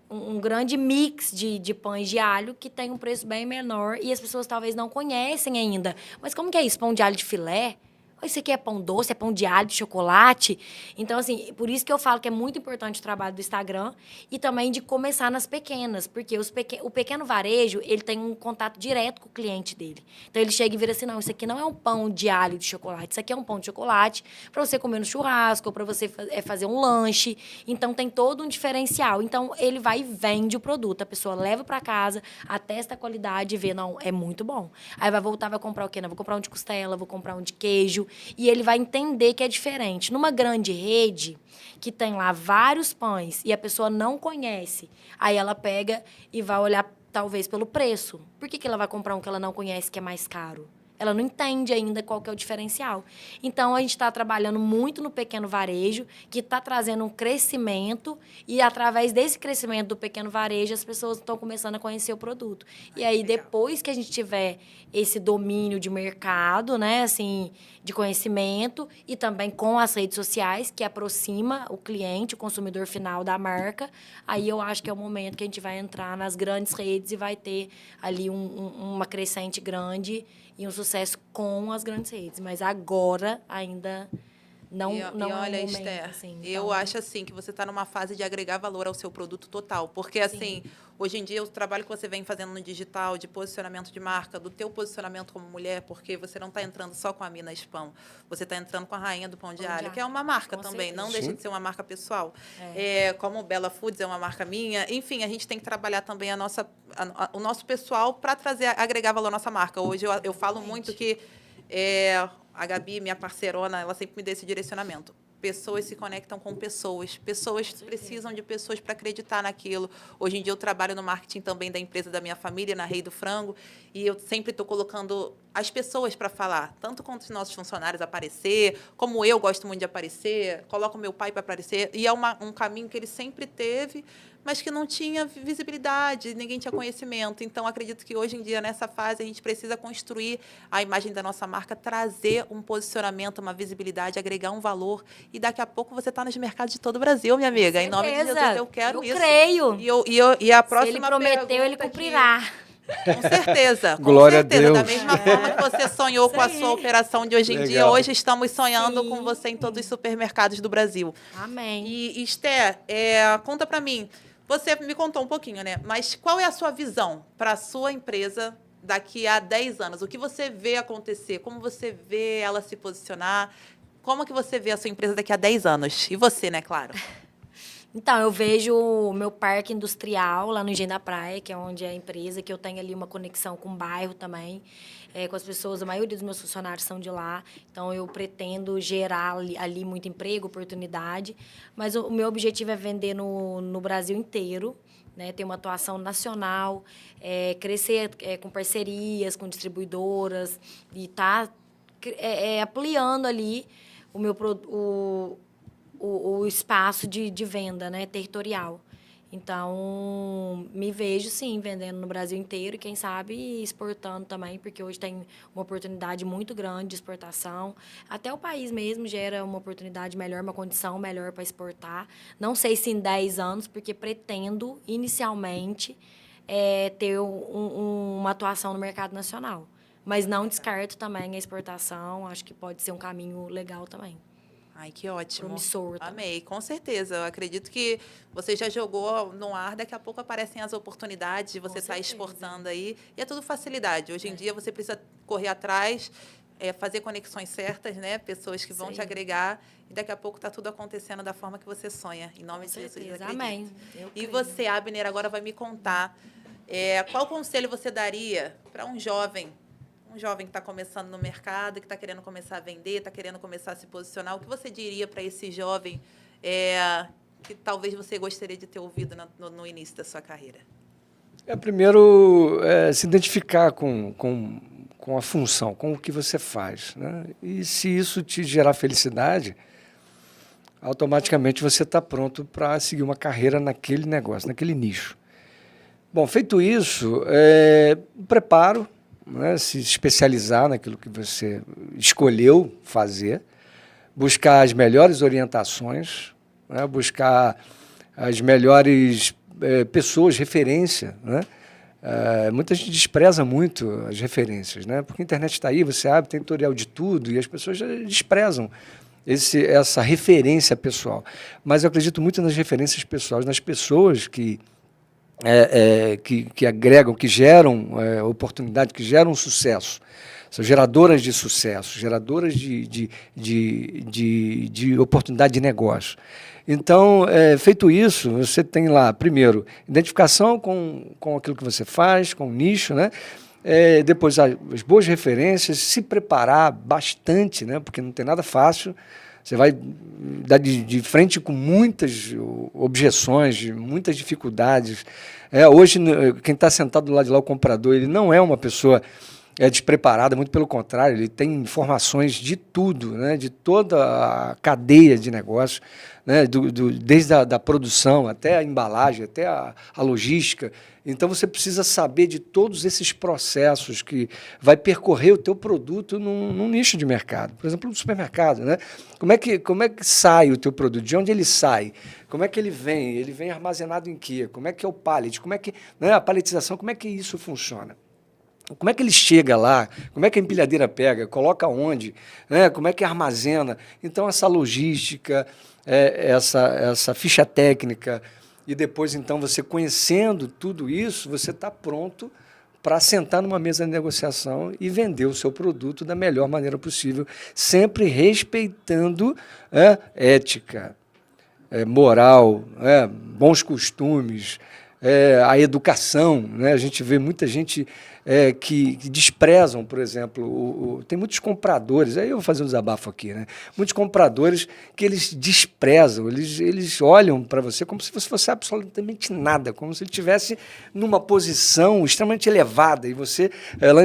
um grande mix de pães de alho que tem um preço bem menor e as pessoas talvez não conhecem ainda. Mas como que é isso? Pão de alho de filé? Isso aqui é pão doce, é pão de alho, de chocolate. Então, assim, por isso que eu falo que é muito importante o trabalho do Instagram e também de começar nas pequenas, porque o pequeno varejo, ele tem um contato direto com o cliente dele. Então, ele chega e vira assim, não, isso aqui não é um pão de alho de chocolate, isso aqui é um pão de chocolate para você comer no churrasco, ou para você fazer um lanche. Então, tem todo um diferencial. Então, ele vai e vende o produto. A pessoa leva para casa, atesta a qualidade e vê, não, é muito bom. Aí vai voltar, vai comprar o quê? Não, vou comprar um de costela, vou comprar um de queijo. E ele vai entender que é diferente. Numa grande rede, que tem lá vários pães e a pessoa não conhece, aí ela pega e vai olhar, talvez, pelo preço. Por que ela vai comprar um que ela não conhece, que é mais caro? Ela não entende ainda qual que é o diferencial. Então, a gente está trabalhando muito no pequeno varejo, que está trazendo um crescimento, e através desse crescimento do pequeno varejo, as pessoas estão começando a conhecer o produto. E aí, depois que a gente tiver esse domínio de mercado, né, assim, de conhecimento, e também com as redes sociais, que aproxima o cliente, o consumidor final da marca, aí eu acho que é o momento que a gente vai entrar nas grandes redes e vai ter ali uma crescente grande e um sucesso com as grandes redes. Mas agora ainda não E é um olha, momento, Esther, assim, eu então... acho assim que você está numa fase de agregar valor ao seu produto total. Porque, assim, hoje em dia, o trabalho que você vem fazendo no digital, de posicionamento de marca, do teu posicionamento como mulher, porque você não está entrando só com a Mina Spam, você está entrando com a Rainha do Pão de Alho, que é uma marca Com também, certeza. não deixa de ser uma marca pessoal. Como o Bella Foods é uma marca minha. Enfim, a gente tem que trabalhar também o nosso pessoal para agregar valor à nossa marca. Hoje eu falo muito que a Gabi, minha parceirona, ela sempre me dá esse direcionamento. Pessoas se conectam com pessoas. Pessoas precisam de pessoas para acreditar naquilo. Hoje em dia eu trabalho no marketing também da empresa da minha família, na Rei do Frango, e eu sempre estou colocando as pessoas para falar, tanto quanto os nossos funcionários aparecer, como eu gosto muito de aparecer, coloco meu pai para aparecer, e é um caminho que ele sempre teve, mas que não tinha visibilidade, ninguém tinha conhecimento. Então, acredito que hoje em dia, nessa fase, a gente precisa construir a imagem da nossa marca, trazer um posicionamento, uma visibilidade, agregar um valor. E daqui a pouco você está nos mercados de todo o Brasil, minha amiga. Em nome de Jesus, eu quero isso. Eu creio. E a próxima Se ele prometeu, ele cumprirá. Com certeza, com Glória a certeza. Deus. Da mesma forma que você sonhou com a sua operação de hoje em dia, Legal. hoje estamos sonhando com você em todos os supermercados do Brasil. Amém. E Esther, conta para mim. Você me contou um pouquinho, né? Mas qual é a sua visão para a sua empresa daqui a 10 anos? O que você vê acontecer? Como você vê ela se posicionar? Como que você vê a sua empresa daqui a 10 anos? E você, né, claro? Então, eu vejo o meu parque industrial lá no Engenho da Praia, que é onde é a empresa, que eu tenho ali uma conexão com o bairro também, com as pessoas. A maioria dos meus funcionários são de lá, então eu pretendo gerar ali muito emprego, oportunidade. Mas o meu objetivo é vender no Brasil inteiro, né? Ter uma atuação nacional, crescer com parcerias, com distribuidoras, e estar ampliando ali o meu o espaço de venda, né, territorial. Então, me vejo, sim, vendendo no Brasil inteiro e, quem sabe, exportando também, porque hoje tem uma oportunidade muito grande de exportação. Até o país mesmo gera uma oportunidade melhor, uma condição melhor para exportar. Não sei se em 10 anos, porque pretendo, inicialmente, ter uma atuação no mercado nacional. Mas não descarto também a exportação, acho que pode ser um caminho legal também. Ai, que ótimo. Promissor. Amei, com certeza. Eu acredito que você já jogou no ar, daqui a pouco aparecem as oportunidades de você estar exportando aí. E é tudo facilidade. Hoje em dia você precisa correr atrás, fazer conexões certas, né? Pessoas que vão te agregar. E daqui a pouco está tudo acontecendo da forma que você sonha. Em nome de Jesus. Amém. E você, Abner, agora vai me contar qual conselho você daria para um jovem que está começando no mercado, que está querendo começar a vender, está querendo começar a se posicionar. O que você diria para esse jovem que talvez você gostaria de ter ouvido no início da sua carreira? Primeiro, se identificar com a função, com o que você faz, né? E se isso te gerar felicidade, automaticamente você está pronto para seguir uma carreira naquele negócio, naquele nicho. Bom, feito isso, preparo, né, se especializar naquilo que você escolheu fazer, buscar as melhores orientações, né, buscar as melhores pessoas, referência, né, Muita gente despreza muito as referências, né? Porque a internet está aí, você abre, tem tutorial de tudo, e as pessoas já desprezam essa referência pessoal. Mas eu acredito muito nas referências pessoais, nas pessoas que agregam, que geram oportunidade, que geram sucesso. São geradoras de sucesso, geradoras de oportunidade de negócio. Então, feito isso, você tem lá, primeiro, identificação com aquilo que você faz, com o nicho, né? Depois, as boas referências, se preparar bastante, né? Porque não tem nada fácil. Você vai dar de frente com muitas objeções, muitas dificuldades. Hoje, quem está sentado do lado de lá, o comprador, ele não é uma pessoa despreparada, muito pelo contrário, ele tem informações de tudo, né, de toda a cadeia de negócio, né, desde a produção até a embalagem, até a logística. Então, você precisa saber de todos esses processos que vai percorrer o teu produto num nicho de mercado. Por exemplo, no supermercado, né? Como é que sai o teu produto? De onde ele sai? Como é que ele vem? Ele vem armazenado em quê? Como é que é o pallet? Como é que, né, a paletização, como é que isso funciona? Como é que ele chega lá? Como é que a empilhadeira pega? Coloca onde? Né? Como é que armazena? Então, essa logística, essa ficha técnica, e depois, então, você conhecendo tudo isso, você está pronto para sentar numa mesa de negociação e vender o seu produto da melhor maneira possível, sempre respeitando ética, moral, bons costumes, a educação, né? A gente vê muita gente que desprezam, por exemplo, tem muitos compradores, aí eu vou fazer um desabafo aqui, né? Muitos compradores que eles desprezam, eles olham para você como se você fosse absolutamente nada, como se ele estivesse numa posição extremamente elevada, e você,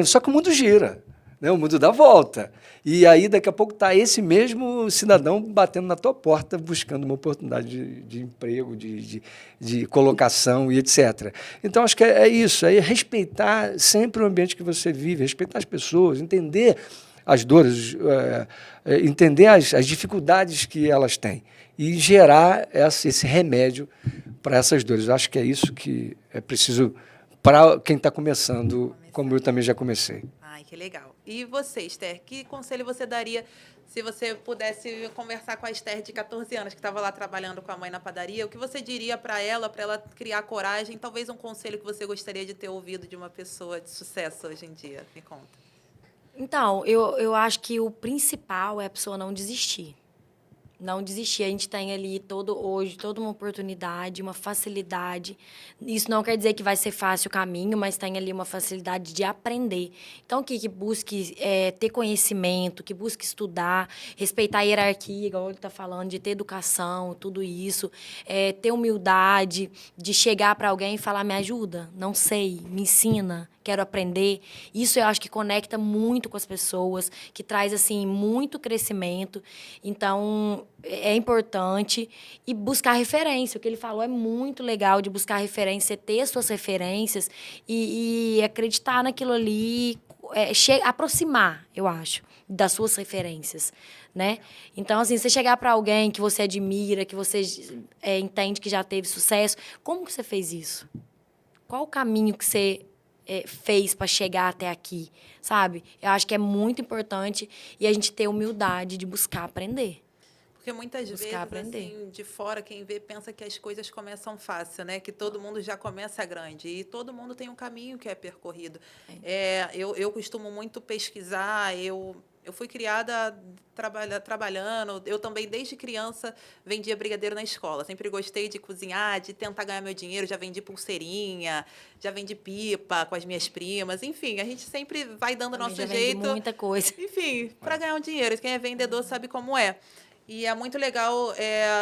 só que o mundo gira, né? O mundo dá volta. E aí, daqui a pouco, está esse mesmo cidadão batendo na tua porta, buscando uma oportunidade de emprego, de colocação e etc. Então, acho que é isso, é respeitar sempre o ambiente que você vive, respeitar as pessoas, entender as dores, entender as dificuldades que elas têm e gerar esse remédio para essas dores. Eu acho que é isso que é preciso para quem está começando, como eu também já comecei. Ai, que legal. E você, Esther, que conselho você daria se você pudesse conversar com a Esther de 14 anos, que estava lá trabalhando com a mãe na padaria? O que você diria para ela criar coragem? Talvez um conselho que você gostaria de ter ouvido de uma pessoa de sucesso hoje em dia? Me conta. Então, eu acho que o principal é a pessoa não desistir. Não desistir. A gente tem ali hoje toda uma oportunidade, uma facilidade. Isso não quer dizer que vai ser fácil o caminho, mas tem ali uma facilidade de aprender. Então, que busque ter conhecimento, que busque estudar, respeitar a hierarquia, igual ele está falando, de ter educação, tudo isso. Ter humildade, de chegar para alguém e falar, me ajuda, não sei, me ensina, quero aprender. Isso eu acho que conecta muito com as pessoas, que traz, assim, muito crescimento. Então, é importante. E buscar referência. O que ele falou é muito legal, de buscar referência, ter suas referências e acreditar naquilo ali, aproximar, eu acho, das suas referências, né? Então, assim, você chegar para alguém que você admira, que você entende que já teve sucesso, como que você fez isso? Qual o caminho que você fez para chegar até aqui, sabe? Eu acho que é muito importante e a gente ter humildade de buscar aprender. Porque muitas vezes, assim, de fora, quem vê pensa que as coisas começam fácil, né? Que todo mundo já começa grande. E todo mundo tem um caminho que é percorrido. Eu costumo muito pesquisar, eu fui criada trabalhando. Eu também, desde criança, vendia brigadeiro na escola. Sempre gostei de cozinhar, de tentar ganhar meu dinheiro. Já vendi pulseirinha, já vendi pipa com as minhas primas. Enfim, a gente sempre vai dando o nosso jeito. Muita coisa. Enfim, para ganhar um dinheiro. Quem é vendedor sabe como é. E é muito legal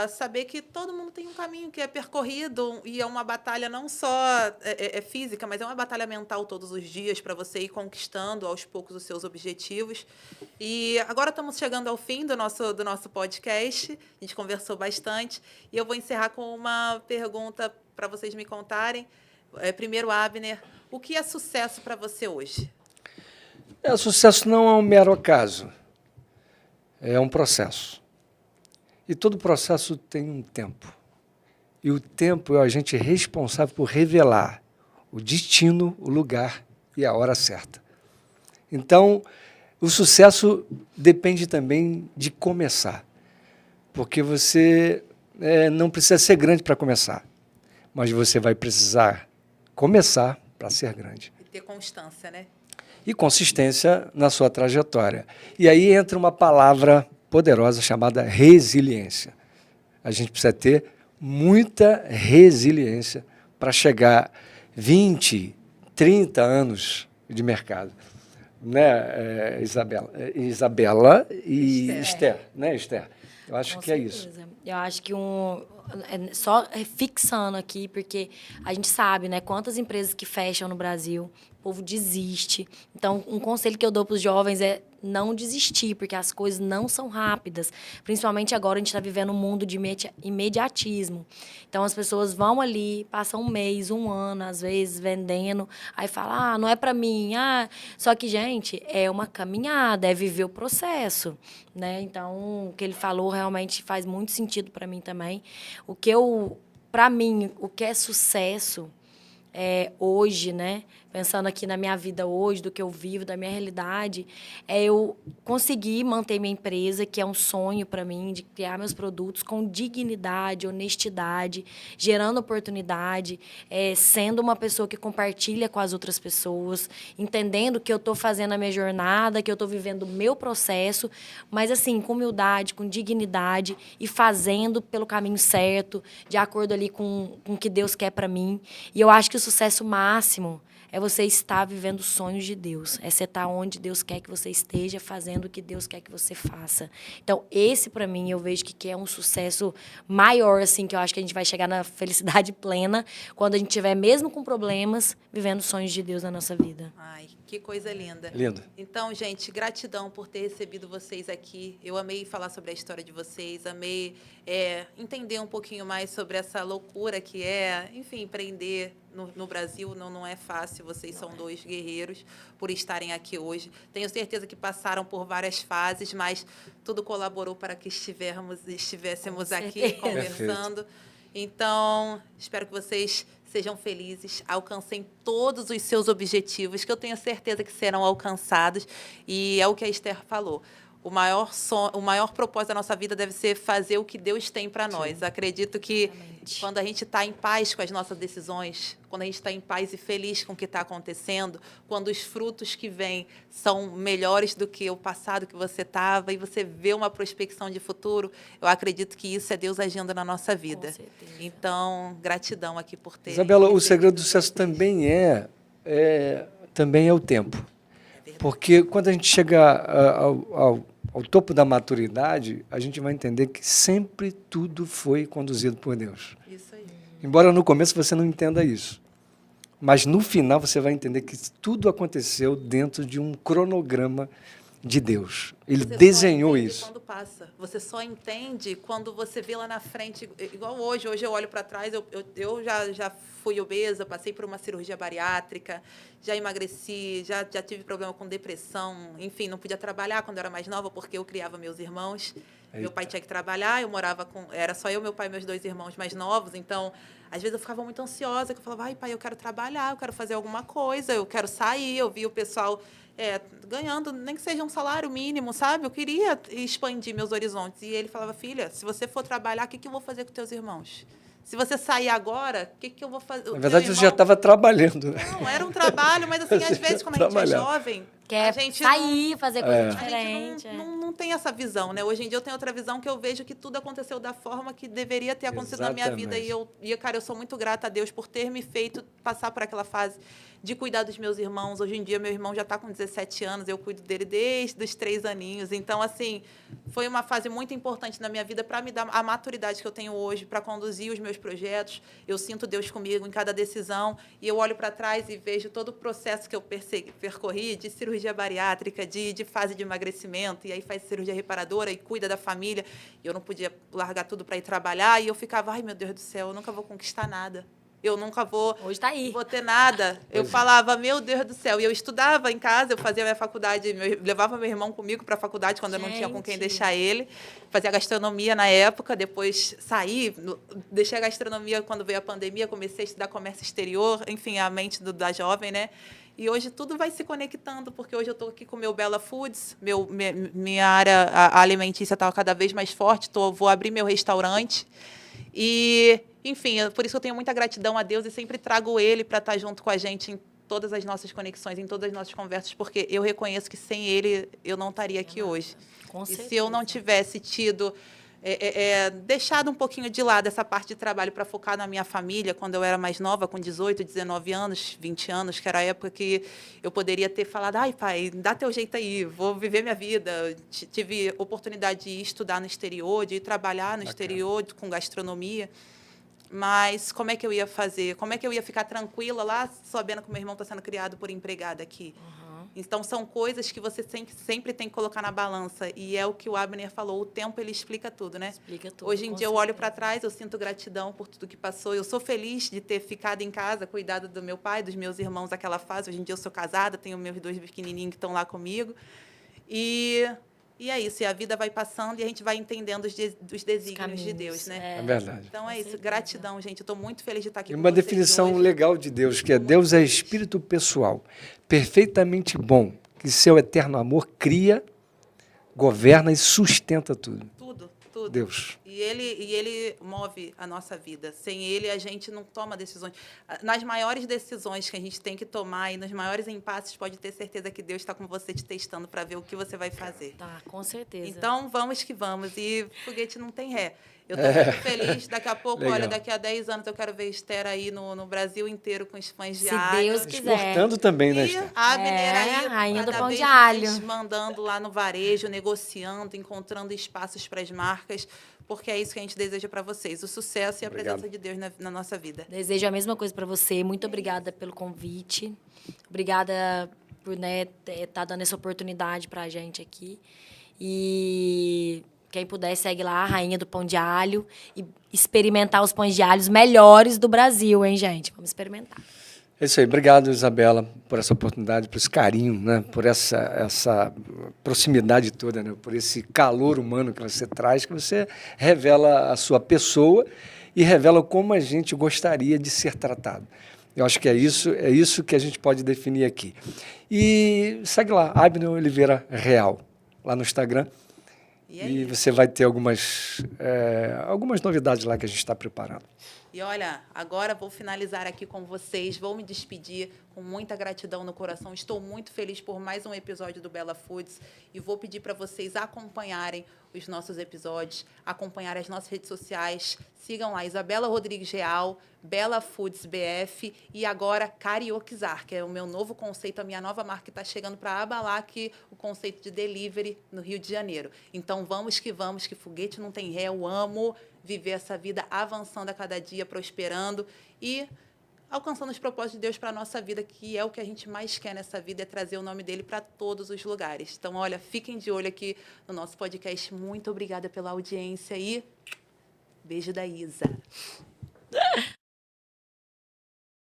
saber que todo mundo tem um caminho que é percorrido e é uma batalha não só física, mas é uma batalha mental todos os dias para você ir conquistando aos poucos os seus objetivos. E agora estamos chegando ao fim do nosso podcast. A gente conversou bastante e eu vou encerrar com uma pergunta para vocês me contarem. Primeiro, Abner, o que é sucesso para você hoje? Sucesso não é um mero acaso, é um processo. E todo processo tem um tempo. E o tempo é o agente responsável por revelar o destino, o lugar e a hora certa. Então, o sucesso depende também de começar, porque você não precisa ser grande para começar, mas você vai precisar começar para ser grande. E ter constância, né? E consistência na sua trajetória. E aí entra uma palavra poderosa chamada resiliência. A gente precisa ter muita resiliência para chegar 20, 30 anos de mercado. Né, Isabela e Esther, né, Esther? Eu acho que é isso. Eu acho que só fixando aqui, porque a gente sabe, né, quantas empresas que fecham no Brasil, o povo desiste. Então, um conselho que eu dou para os jovens é não desistir, porque as coisas não são rápidas. Principalmente agora, a gente está vivendo um mundo de imediatismo. Então, as pessoas vão ali, passam um mês, um ano, às vezes, vendendo, aí fala, não é para mim. Só que, gente, é uma caminhada, é viver o processo, né? Então, o que ele falou realmente faz muito sentido para mim também. Para mim, o que é sucesso hoje, né? Pensando aqui na minha vida hoje, do que eu vivo, da minha realidade, é eu conseguir manter minha empresa, que é um sonho para mim, de criar meus produtos com dignidade, honestidade, gerando oportunidade, sendo uma pessoa que compartilha com as outras pessoas, entendendo que eu estou fazendo a minha jornada, que eu estou vivendo o meu processo, mas assim, com humildade, com dignidade e fazendo pelo caminho certo, de acordo ali com o que Deus quer para mim. E eu acho que o sucesso máximo é você estar vivendo os sonhos de Deus. É você estar onde Deus quer que você esteja, fazendo o que Deus quer que você faça. Então, esse, para mim, eu vejo que é um sucesso maior, assim, que eu acho que a gente vai chegar na felicidade plena quando a gente estiver, mesmo com problemas, vivendo os sonhos de Deus na nossa vida. Ai, que coisa linda. Lindo. Então, gente, gratidão por ter recebido vocês aqui. Eu amei falar sobre a história de vocês, amei entender um pouquinho mais sobre essa loucura que enfim, empreender no Brasil não é fácil. Vocês são dois guerreiros por estarem aqui hoje. Tenho certeza que passaram por várias fases, mas tudo colaborou para que estivéssemos aqui conversando. Perfeito. Então, espero que vocês sejam felizes, alcancem todos os seus objetivos, que eu tenho certeza que serão alcançados. E é o que a Esther falou. O maior propósito da nossa vida deve ser fazer o que Deus tem para nós. Acredito que quando a gente está em paz com as nossas decisões, quando a gente está em paz e feliz com o que está acontecendo, quando os frutos que vêm são melhores do que o passado que você estava e você vê uma prospecção de futuro, eu acredito que isso é Deus agindo na nossa vida. Com certeza. Então, gratidão aqui por ter... Isabela, o segredo do sucesso também é o tempo. Porque quando a gente chega ao topo da maturidade, a gente vai entender que sempre tudo foi conduzido por Deus. Isso aí. Embora no começo você não entenda isso. Mas no final você vai entender que tudo aconteceu dentro de um cronograma de Deus. Ele desenhou isso. Quando passa. Você só entende quando você vê lá na frente, igual hoje. Hoje eu olho para trás, eu já fui obesa, passei por uma cirurgia bariátrica, já emagreci, já tive problema com depressão, enfim, não podia trabalhar quando eu era mais nova porque eu criava meus irmãos. Eita. Meu pai tinha que trabalhar, eu morava era só eu, meu pai e meus 2 irmãos mais novos, então às vezes eu ficava muito ansiosa, que eu falava, pai, eu quero trabalhar, eu quero fazer alguma coisa, eu quero sair. Eu vi o pessoal ganhando, nem que seja um salário mínimo, sabe? Eu queria expandir meus horizontes. E ele falava, filha, se você for trabalhar, o que eu vou fazer com teus irmãos? Se você sair agora, o que eu vou fazer? Na verdade, você já estava trabalhando. Né? Não, era um trabalho, mas assim, às vezes, quando a gente é jovem, quer sair, fazer coisa diferente. A gente não tem essa visão, né? Hoje em dia eu tenho outra visão, que eu vejo que tudo aconteceu da forma que deveria ter acontecido na minha vida. Cara, eu sou muito grata a Deus por ter me feito passar por aquela fase de cuidar dos meus irmãos. Hoje em dia, meu irmão já está com 17 anos, eu cuido dele desde os 3 aninhos. Então, assim, foi uma fase muito importante na minha vida para me dar a maturidade que eu tenho hoje, para conduzir os meus projetos. Eu sinto Deus comigo em cada decisão e eu olho para trás e vejo todo o processo que eu percorri de cirurgia bariátrica, de fase de emagrecimento, e aí faz cirurgia reparadora e cuida da família. E eu não podia largar tudo para ir trabalhar e eu ficava, ai, meu Deus do céu, eu nunca vou conquistar nada. eu nunca vou, Hoje tá aí. vou ter nada. Eu falava, meu Deus do céu. E eu estudava em casa, eu fazia minha faculdade, eu levava meu irmão comigo para a faculdade quando eu não tinha com quem deixar ele. Fazia gastronomia na época, depois saí, deixei a gastronomia quando veio a pandemia, comecei a estudar comércio exterior, enfim, a mente da jovem, né? E hoje tudo vai se conectando, porque hoje eu estou aqui com o meu Bella Foods, minha área alimentícia está cada vez mais forte, vou abrir meu restaurante. E, enfim, por isso eu tenho muita gratidão a Deus e sempre trago Ele para estar junto com a gente em todas as nossas conexões, em todas as nossas conversas, porque eu reconheço que sem Ele eu não estaria aqui hoje. Com e certeza. se eu não tivesse tido... deixado um pouquinho de lado essa parte de trabalho para focar na minha família, quando eu era mais nova, com 18, 19 anos, 20 anos, que era a época que eu poderia ter falado, ai, pai, dá teu jeito aí, vou viver minha vida. Tive oportunidade de ir estudar no exterior, de ir trabalhar no exterior com gastronomia. Mas como é que eu ia fazer? Como é que eu ia ficar tranquila lá, sabendo que o meu irmão está sendo criado por empregada aqui? Então, são coisas que você sempre tem que colocar na balança. E é o que o Abner falou, o tempo, ele explica tudo, né? Explica tudo. Hoje em dia, eu olho para trás, eu sinto gratidão por tudo que passou. Eu sou feliz de ter ficado em casa, cuidado do meu pai, dos meus irmãos naquela fase. Hoje em dia, eu sou casada, tenho meus 2 pequenininhos que estão lá comigo. E é isso, e a vida vai passando e a gente vai entendendo os desígnios de Deus, né? É verdade. Então, é isso. Gratidão, gente. Eu estou muito feliz de estar aqui E com uma vocês definição hoje. legal de Deus, que é Deus é espírito pessoal, perfeitamente bom, que seu eterno amor cria, governa e sustenta tudo. Tudo, tudo. Deus. E ele move a nossa vida. Sem ele, a gente não toma decisões. Nas maiores decisões que a gente tem que tomar e nos maiores impasses, pode ter certeza que Deus está com você te testando para ver o que você vai fazer. Tá, com certeza. Então, vamos que vamos. E foguete não tem ré. Eu estou muito feliz. Daqui a pouco, Legal. olha, daqui a 10 anos eu quero ver Esther aí no Brasil inteiro com os pães de Se alho. Deus quiser. Exportando também, né, E Esther? a Abner aí, rainha do cada pão vez de mais alho. mandando lá no varejo, negociando, encontrando espaços para as marcas, porque é isso que a gente deseja para vocês, o sucesso e a Obrigado. presença de Deus na nossa vida. Desejo a mesma coisa para você. Muito obrigada pelo convite. Obrigada por estar dando essa oportunidade para a gente aqui. E quem puder, segue lá, a Rainha do Pão de Alho. E experimentar os pães de alhos melhores do Brasil, hein, gente? Vamos experimentar. É isso aí. Obrigado, Isabela, por essa oportunidade, por esse carinho, né? Por essa proximidade toda, né? Por esse calor humano que você traz, que você revela a sua pessoa e revela como a gente gostaria de ser tratado. Eu acho que é isso que a gente pode definir aqui. E segue lá, Abner Oliveira Real, lá no Instagram. E você vai ter algumas novidades lá que a gente está preparando. E olha, agora vou finalizar aqui com vocês, vou me despedir com muita gratidão no coração. Estou muito feliz por mais um episódio do Bella Foods e vou pedir para vocês acompanharem os nossos episódios, acompanharem as nossas redes sociais. Sigam lá, Isabela Rodrigues Real, Bella Foods BF e agora Carioquizar, que é o meu novo conceito, a minha nova marca que está chegando para abalar aqui o conceito de delivery no Rio de Janeiro. Então vamos, que foguete não tem ré, eu amo viver essa vida avançando a cada dia, prosperando e alcançando os propósitos de Deus para a nossa vida, que é o que a gente mais quer nessa vida, é trazer o nome dele para todos os lugares. Então, olha, fiquem de olho aqui no nosso podcast. Muito obrigada pela audiência e beijo da Isa.